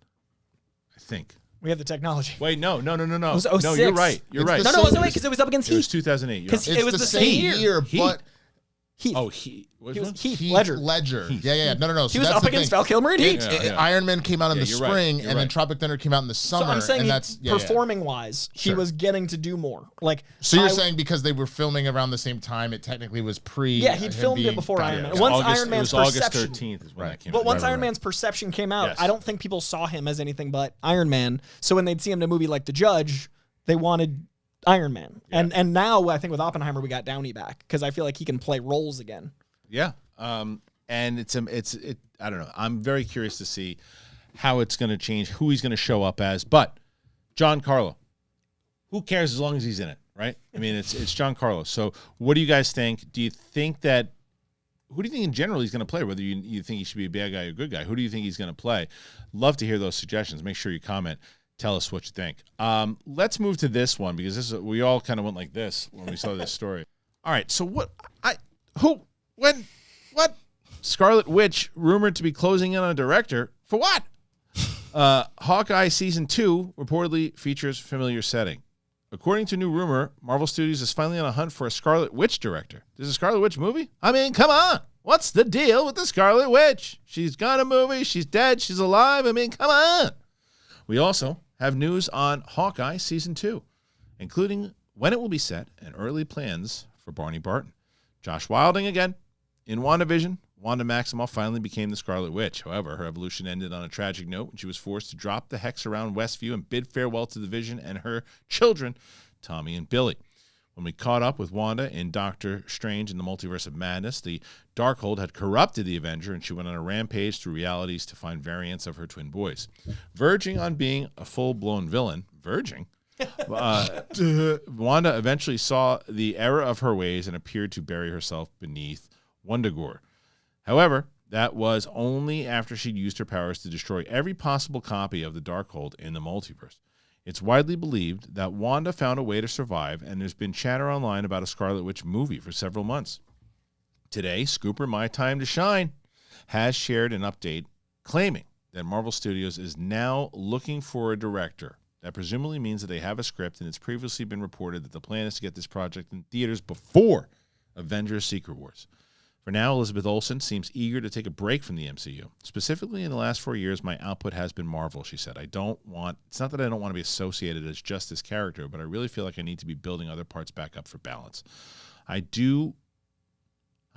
I think. We have the technology. Wait, no. It was 06. No, you're right. You're right. No, it wasn't, because it was up against Heath. It was 2008. Because it was the same year, but Heath. Oh, Heath. Heath Ledger. Yeah. No. He was up against Val Kilmer and Heath. Iron Man came out in the spring, and then Tropic Thunder came out in the summer. So I'm saying, and performing-wise, he was getting to do more. Like, so you're saying because they were filming around the same time, it technically was pre. Yeah, he'd filmed it before Iron Man. Once Iron Man's perception, August 13th is when that came out. But once Iron Man's perception came out, I don't think people saw him as anything but Iron Man. So when they'd see him in a movie like The Judge, they wanted Iron Man. And now I think with Oppenheimer we got Downey back, because I feel like he can play roles again. Yeah. And it's I don't know. I'm very curious to see how it's going to change, who he's going to show up as. But Gincarlo, who cares as long as he's in it, right? I mean, it's Gincarlo. So what do you guys think? Do you think that, who do you think in general he's going to play? Whether you think he should be a bad guy or a good guy, who do you think he's going to play? Love to hear those suggestions. Make sure you comment. Tell us what you think. Let's move to this one, because we all kind of went like this when we saw this story. All right. So what Scarlet Witch rumored to be closing in on a director for what? Hawkeye season 2 reportedly features familiar setting. According to new rumor, Marvel Studios is finally on a hunt for a Scarlet Witch director. There's a Scarlet Witch movie? I mean, come on. What's the deal with the Scarlet Witch? She's got a movie. She's dead. She's alive. I mean, come on. We also have news on Hawkeye season 2, including when it will be set and early plans for Barney Barton. Josh Wilding again. In WandaVision, Wanda Maximoff finally became the Scarlet Witch. However, her evolution ended on a tragic note when she was forced to drop the hex around Westview and bid farewell to the Vision and her children, Tommy and Billy. When we caught up with Wanda in Doctor Strange in the Multiverse of Madness, the Darkhold had corrupted the Avenger, and she went on a rampage through realities to find variants of her twin boys. Verging on being a full-blown villain, Wanda eventually saw the error of her ways and appeared to bury herself beneath Wundagore. However, That was only after she'd used her powers to destroy every possible copy of the Darkhold in the multiverse. It's widely believed that Wanda found a way to survive, and there's been chatter online about a Scarlet Witch movie for several months. Today, Scooper My Time to Shine has shared an update claiming that Marvel Studios is now looking for a director. That presumably means that they have a script, and it's previously been reported that the plan is to get this project in theaters before Avengers Secret Wars. For now, Elizabeth Olsen seems eager to take a break from the MCU. Specifically, in the last 4 years, my output has been Marvel, she said. It's not that I don't want to be associated as just this character, but I really feel like I need to be building other parts back up for balance. I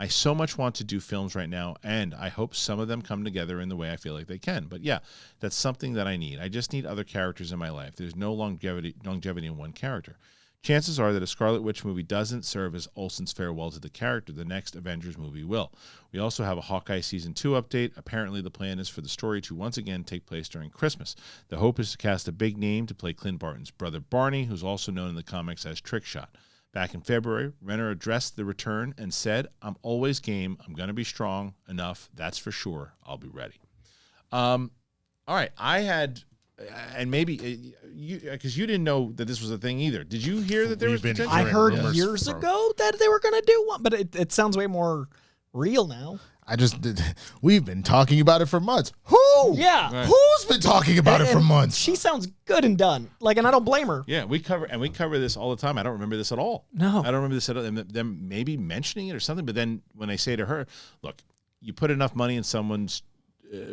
so much want to do films right now, and I hope some of them come together in the way I feel like they can. But yeah, that's something that I need. I just need other characters in my life. There's no longevity in one character. Chances are that a Scarlet Witch movie doesn't serve as Olsen's farewell to the character. The next Avengers movie will. We also have a Hawkeye Season 2 update. Apparently, the plan is for the story to once again take place during Christmas. The hope is to cast a big name to play Clint Barton's brother Barney, who's also known in the comics as Trickshot. Back in February, Renner addressed the return and said, "I'm always game. I'm going to be strong enough. That's for sure. I'll be ready." All right. I had, and maybe you, because you didn't know that this was a thing either. Did you hear that there was potential? I heard years ago that they were going to do one, but it sounds way more real now. We've been talking about it for months. Who? Yeah. Right. Who's been talking about it for months? She sounds good and done. And I don't blame her. Yeah, we cover this all the time. I don't remember this at all. No. I don't remember this at all. Them maybe mentioning it or something, but then when I say to her, look, you put enough money in someone's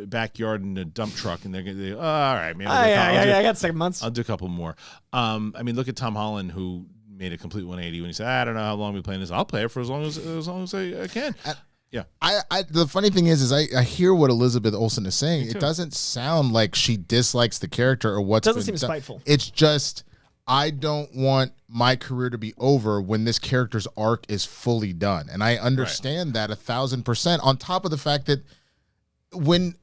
backyard in a dump truck, and they're going to go, all right, man. I got 6 months. I'll do a couple more. Look at Tom Holland, who made a complete 180 when he said, I don't know how long we've been playing this. I'll play it for as long as I can. Yeah. The funny thing is I hear what Elizabeth Olsen is saying. It doesn't sound like she dislikes the character or what's doesn't seem spiteful. It's just, I don't want my career to be over when this character's arc is fully done. And I understand that 1,000%, on top of the fact that when,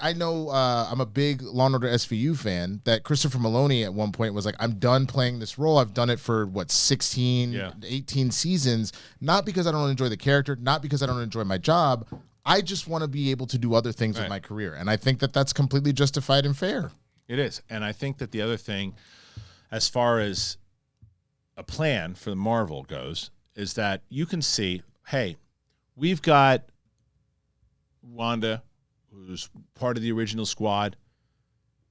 I know I'm a big Law & Order SVU fan, that Christopher Maloney at one point was like, I'm done playing this role. I've done it for, 18 seasons, not because I don't enjoy the character, not because I don't enjoy my job. I just want to be able to do other things with my career. And I think that that's completely justified and fair. It is. And I think that the other thing, as far as a plan for Marvel goes, is that you can see, hey, we've got Wanda, who's part of the original squad.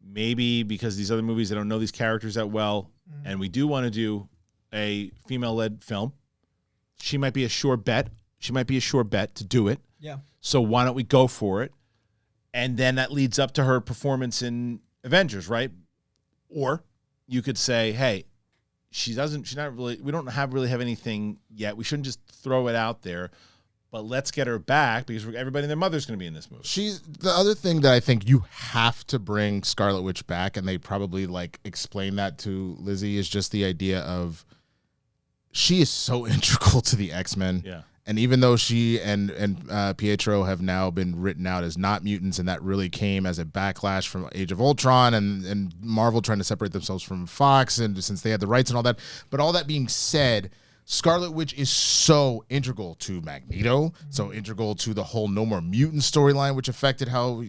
Maybe because these other movies, they don't know these characters that well, and we do want to do a female-led film. She might be a sure bet. To do it. Yeah. So why don't we go for it? And then that leads up to her performance in Avengers, right? Or you could say, hey, we don't really have anything yet. We shouldn't just throw it out there. But let's get her back because everybody and their mother's going to be in this movie. She's the other thing that I think you have to bring Scarlet Witch back, and they probably explain that to Lizzie, is just the idea of she is so integral to the X-Men. Yeah. And even though she and Pietro have now been written out as not mutants, and that really came as a backlash from Age of Ultron and Marvel trying to separate themselves from Fox, and since they had the rights and all that. But all that being said, Scarlet Witch is so integral to Magneto, so integral to the whole No More Mutant storyline, which affected how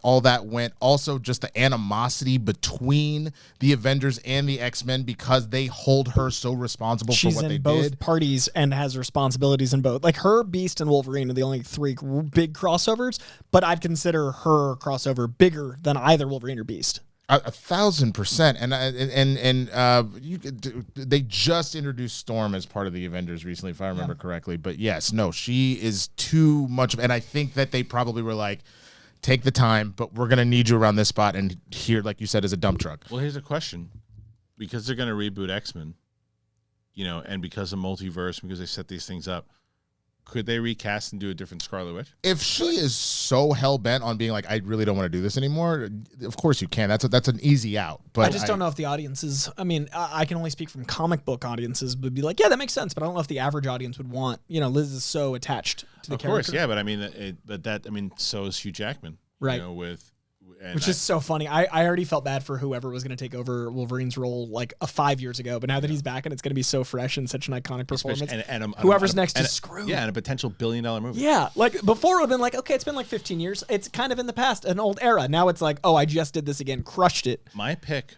all that went. Also, just the animosity between the Avengers and the X-Men because they hold her so responsible for what they did. She's in both parties and has responsibilities in both. Her, Beast, and Wolverine are the only three big crossovers, but I'd consider her crossover bigger than either Wolverine or Beast. 1,000%, they just introduced Storm as part of the Avengers recently, if I remember correctly. But yes, no, she is too much and I think that they probably were like, take the time, but we're gonna need you around this spot, and here, like you said, is a dump truck. Well, here's a question: because they're gonna reboot X-Men, and because of multiverse, because they set these things up, could they recast and do a different Scarlet Witch? If she is so hell-bent on being like, I really don't want to do this anymore, of course you can. That's an easy out. But I just don't know if the audiences, I can only speak from comic book audiences, would be like, yeah, that makes sense, but I don't know if the average audience would want, Liz is so attached to the character. Of course, yeah, but so is Hugh Jackman. Right. Which is so funny. I already felt bad for whoever was going to take over Wolverine's role like 5 years ago, but now that he's back and it's going to be so fresh and such an iconic performance, whoever's next is screwed. Yeah, and a potential $1 billion movie. Yeah, like before it would have been like, okay, it's been like 15 years. It's kind of in the past, an old era. Now it's like, oh, I just did this again, crushed it. My pick,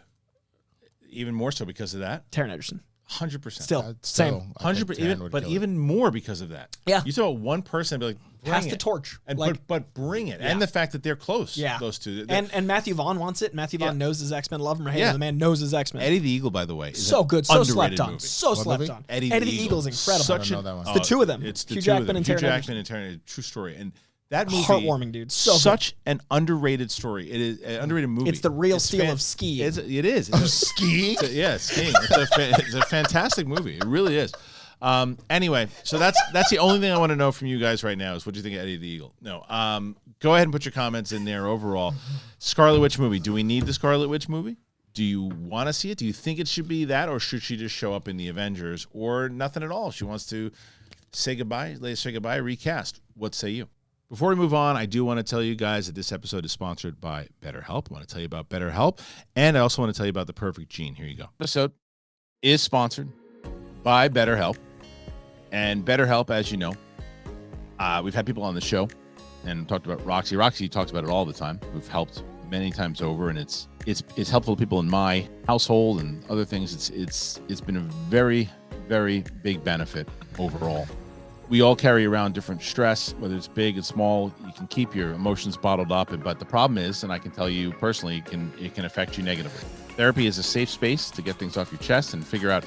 even more so because of that, Taron Egerton. 100%. Still, same. 100%, but even more because of that. Yeah. You saw one person be like, pass the torch. And like, but bring it. And the fact that they're close. Yeah. Those two. And Matthew Vaughn wants it. Matthew Vaughn knows his X-Men. Love him or hate him. The man knows his X-Men. Eddie the Eagle, by the way, is so good. So slept on. Movie. So slept on. Eddie the Eagle's incredible. Such it's the two of them. It's the Hugh two of Jackman them. and Hugh Taron Jackman and Taron. True story. And that movie, heartwarming, dude. So such good. an underrated story. It is an underrated movie. It's the real steel of skiing. It is. Skiing? Yeah, skiing. It's a fantastic movie. It really is. Anyway, so that's the only thing I want to know from you guys right now is what do you think of Eddie the Eagle? No. Go ahead and put your comments in there overall. Scarlet Witch movie. Do we need the Scarlet Witch movie? Do you want to see it? Do you think it should be that, or should she just show up in the Avengers, or nothing at all? She wants to say goodbye, recast. What say you? Before we move on, I do want to tell you guys that this episode is sponsored by BetterHelp. I want to tell you about BetterHelp, and I also want to tell you about The Perfect Gene. Here you go. This episode is sponsored by BetterHelp, and BetterHelp, as you know, we've had people on the show and talked about Roxy. Roxy talks about it all the time. We've helped many times over, and it's helpful to people in my household and other things. It's been a very, very big benefit overall. We all carry around different stress, whether it's big and small. You can keep your emotions bottled up, but the problem is, and I can tell you personally, it can affect you negatively. Therapy is a safe space to get things off your chest and figure out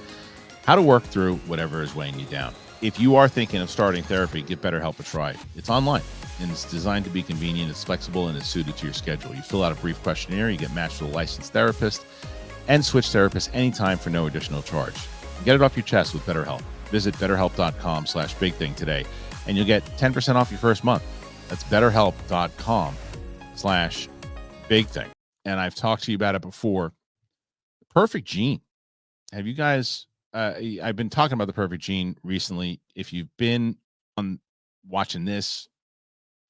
how to work through whatever is weighing you down. If you are thinking of starting therapy, give BetterHelp a try. It's online, and it's designed to be convenient, it's flexible, and it's suited to your schedule. You fill out a brief questionnaire, you get matched with a licensed therapist, and switch therapists anytime for no additional charge. Get it off your chest with BetterHelp. Visit BetterHelp.com/BigThing today, and you'll get 10% off your first month. That's BetterHelp.com/BigThing. And I've talked to you about it before. The Perfect Gene. Have you guys... I've been talking about The Perfect Gene recently. If you've been on watching this,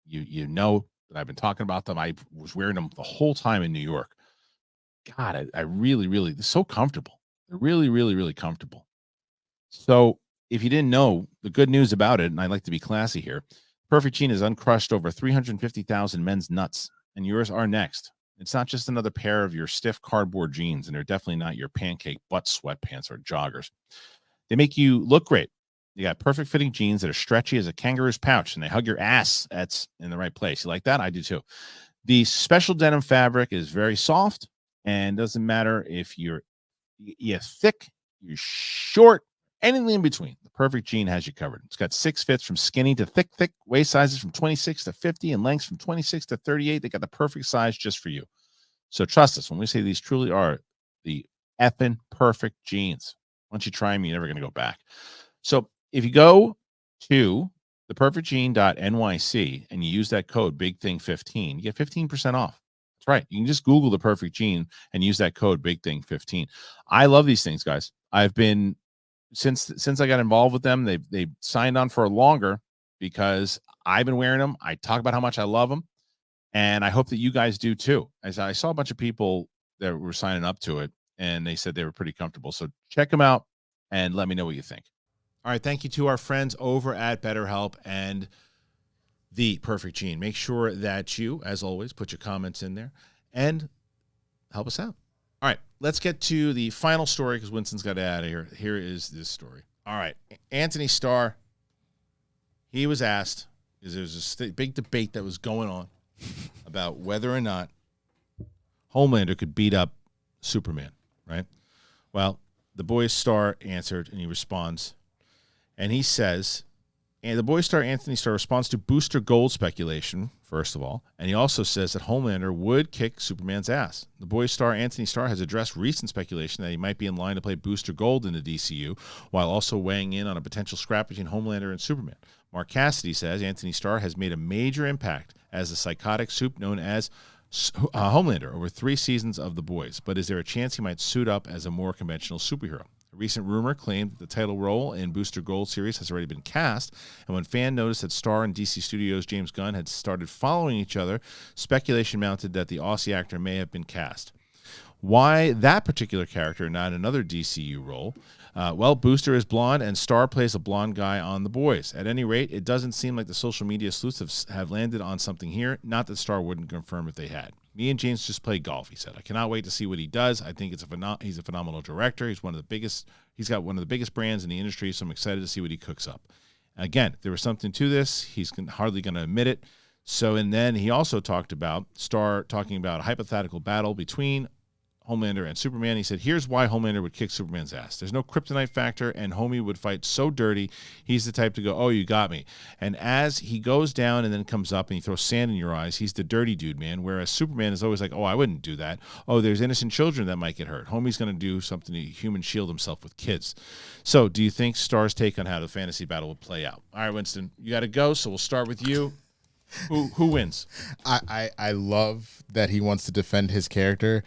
you know that I've been talking about them. I was wearing them the whole time in New York. God, I really, really... They're so comfortable. They're really, really, really comfortable. So if you didn't know, the good news about it, and I like to be classy here, Perfect Gene has uncrushed over 350,000 men's nuts, and yours are next. It's not just another pair of your stiff cardboard jeans, and they're definitely not your pancake butt sweatpants or joggers. They make you look great. You got perfect fitting jeans that are stretchy as a kangaroo's pouch, and they hug your ass. That's in the right place. You like that? I do too. The special denim fabric is very soft, and doesn't matter if you're thick, you're short, anything in between. The Perfect Gene has you covered. It's got 6 fits from skinny to thick, waist sizes from 26 to 50, and lengths from 26 to 38. They got the perfect size just for you. So trust us when we say these truly are the effing perfect jeans. Once you try them, you're never going to go back. So if you go to theperfectgene.nyc and you use that code BigThing15, you get 15% off. That's right. You can just Google The Perfect Gene and use that code BigThing15. I love these things, guys. I've been... Since I got involved with them, they signed on for longer because I've been wearing them. I talk about how much I love them, and I hope that you guys do too. As I saw a bunch of people that were signing up to it, and they said they were pretty comfortable. So check them out and let me know what you think. All right, thank you to our friends over at BetterHelp and The Perfect Gene. Make sure that you, as always, put your comments in there and help us out. All right, let's get to the final story because Winston's got out of here. Here is this story. All right, Antony Starr, he was asked, because there was a big debate that was going on about whether or not Homelander could beat up Superman, right? Well, the boy Starr answered, and he responds, and he says, and the boy star Antony Starr responds to Booster Gold speculation, first of all, and he also says that Homelander would kick Superman's ass. The boy star Antony Starr has addressed recent speculation that he might be in line to play Booster Gold in the DCU, while also weighing in on a potential scrap between Homelander and Superman. Mark Cassidy says Antony Starr has made a major impact as the psychotic soup known as Homelander over 3 seasons of The Boys, but is there a chance he might suit up as a more conventional superhero? A recent rumor claimed that the title role in Booster Gold series has already been cast, and when fan noticed that Starr and DC Studios' James Gunn had started following each other, speculation mounted that the Aussie actor may have been cast. Why that particular character, not another DCU role? Well, Booster is blonde, and Starr plays a blonde guy on The Boys. At any rate, it doesn't seem like the social media sleuths have landed on something here. Not that Starr wouldn't confirm if they had. Me and James just play golf, he said. I cannot wait to see what he does. I think he's a phenomenal director. He's got one of the biggest brands in the industry, so I'm excited to see what he cooks up. Again, there was something to this. He's hardly going to admit it. And then he also talked about Starr talking about a hypothetical battle between Homelander and Superman. He said, here's why Homelander would kick Superman's ass. There's no kryptonite factor, and Homie would fight so dirty, he's the type to go, oh, you got me. And as he goes down and then comes up and he throws sand in your eyes, he's the dirty dude, man. Whereas Superman is always like, oh, I wouldn't do that. Oh, there's innocent children that might get hurt. Homie's going to do something to human shield himself with kids. So do you think Starr's take on how the fantasy battle will play out? All right, Winston, you got to go, so we'll start with you. Who wins? I love that he wants to defend his character.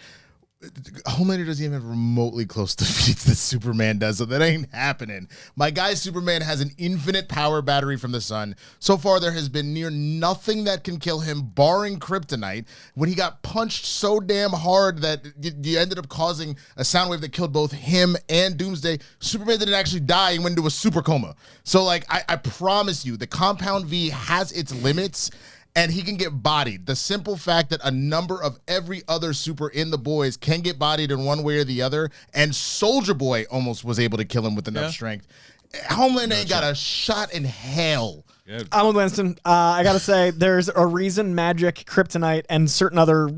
Homelander doesn't even have remotely close to feats that Superman does, so that ain't happening. My guy Superman has an infinite power battery from the sun. So far, there has been near nothing that can kill him, barring kryptonite. When he got punched so damn hard that you ended up causing a sound wave that killed both him and Doomsday, Superman didn't actually die and went into a super coma. So, like, I promise you, the Compound V has its limits, and he can get bodied. The simple fact that a number of every other super in The Boys can get bodied in one way or the other, and Soldier Boy almost was able to kill him with enough strength. Homelander ain't got a shot in hell. I'm with Winston. I got to say, there's a reason magic, kryptonite, and certain other,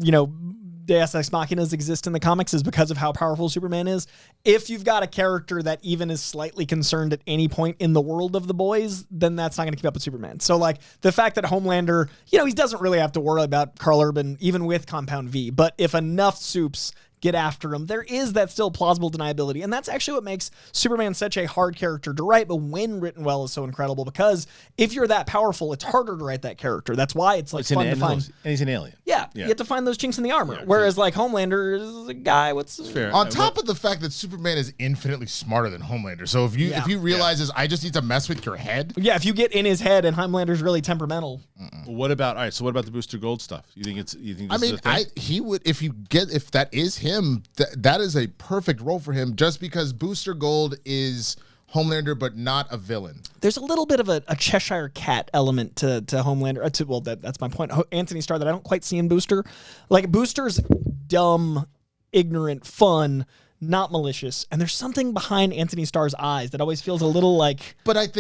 Deus Ex Machinas exist in the comics is because of how powerful Superman is. If you've got a character that even is slightly concerned at any point in the world of The Boys, then that's not going to keep up with Superman. So, like, the fact that Homelander, he doesn't really have to worry about Karl Urban, even with Compound V. But if enough soups get after him, there is that still plausible deniability. And that's actually what makes Superman such a hard character to write, but when written well is so incredible, because if you're that powerful, it's harder to write that character. That's why it's like fun to find. And he's an alien. Yeah, you have to find those chinks in the armor. Whereas like Homelander is a guy, fair. On top of the fact that Superman is infinitely smarter than Homelander. So if he realizes I just need to mess with your head. Yeah, if you get in his head and Homelander's really temperamental. What about the Booster Gold stuff? You think this is a thing? He would, if that is him, that is a perfect role for him, just because Booster Gold is Homelander, but not a villain. There's a little bit of a Cheshire Cat element to Homelander. That's my point. Antony Starr that I don't quite see in Booster. Like, Booster's dumb, ignorant, fun, not malicious, and there's something behind Antony Starr's eyes that always feels a little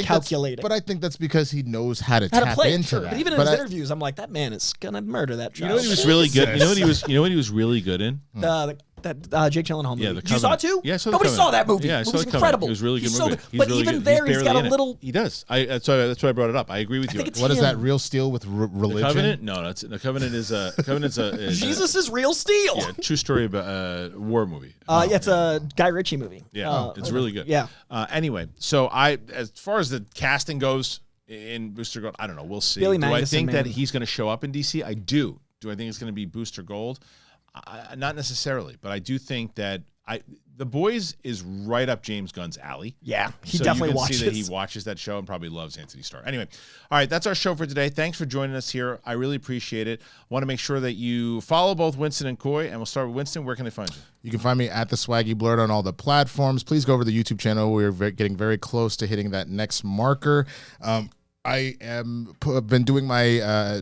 calculated. But I think that's because he knows how to tap play into that. But even in his interviews, I'm like, that man is gonna murder that child. You know what he was really good? You know what he was really good in? Jake Gyllenhaal movie. Yeah, you saw it too? Yeah, I saw Nobody saw that movie. Yeah, I saw it was incredible. It was a really good movie. But even there, he's got a little. He does. That's why I brought it up. I agree with you. What is that? Real Steel with religion? The Covenant? No, the Covenant is a Jesus is Real Steel. Yeah, true story about a war movie. It's a Guy Ritchie movie. Yeah, it's really good. Yeah. Anyway, so as far as the casting goes in Booster Gold, I don't know. We'll see. Billy Do I Magnuson, think that he's going to show up in DC? I do. Do I think it's going to be Booster Gold? Not necessarily, but I do think that The Boys is right up James Gunn's alley. Yeah, he definitely watches. See that he watches. watches that show and probably loves Antony Starr. Anyway, all right, that's our show for today. Thanks for joining us here. I really appreciate it. Want to make sure that you follow both Winston and Coy, and we'll start with Winston. Where can they find you? You can find me at the Swaggy Blurred on all the platforms. Please go over to the YouTube channel. We're getting very close to hitting that next marker. I am been doing my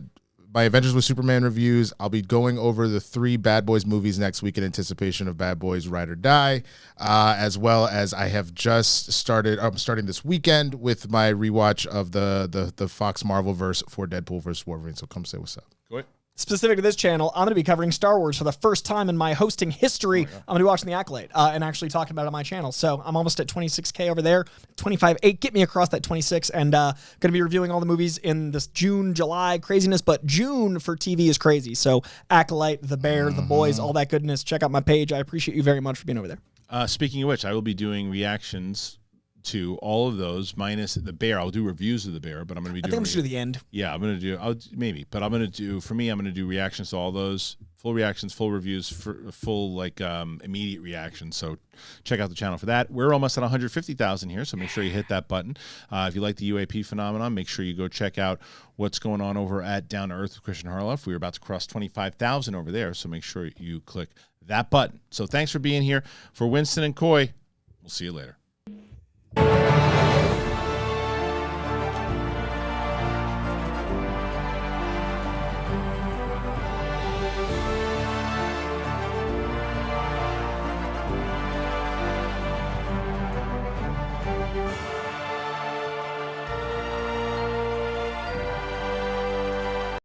Adventures with Superman reviews. I'll be going over the 3 Bad Boys movies next week in anticipation of Bad Boys Ride or Die, as well as I have just started. I'm starting this weekend with my rewatch of the Fox Marvelverse for Deadpool vs. Wolverine. So come say what's up. Go ahead. Specific to this channel, I'm going to be covering Star Wars for the first time in my hosting history. I'm going to be watching The Acolyte and actually talking about it on my channel. So I'm almost at 26K over there, 25.8. Get me across that 26, and going to be reviewing all the movies in this June, July craziness. But June for TV is crazy. So Acolyte, The Bear, The Boys, all that goodness. Check out my page. I appreciate you very much for being over there. Speaking of which, I will be doing reactions to all of those minus the bear. I'll do reviews of the bear, but I'm going to be doing. I think I'm just do the end. Yeah, I'm going to do. Maybe, but I'm going to do. For me, I'm going to do reactions to all those, full reactions, full reviews, full like immediate reactions. So check out the channel for that. We're almost at 150,000 here, so make sure you hit that button. If you like the UAP phenomenon, make sure you go check out what's going on over at Down to Earth with Kristian Harloff. We're about to cross 25,000 over there, so make sure you click that button. So thanks for being here. For Winston and Coy, we'll see you later.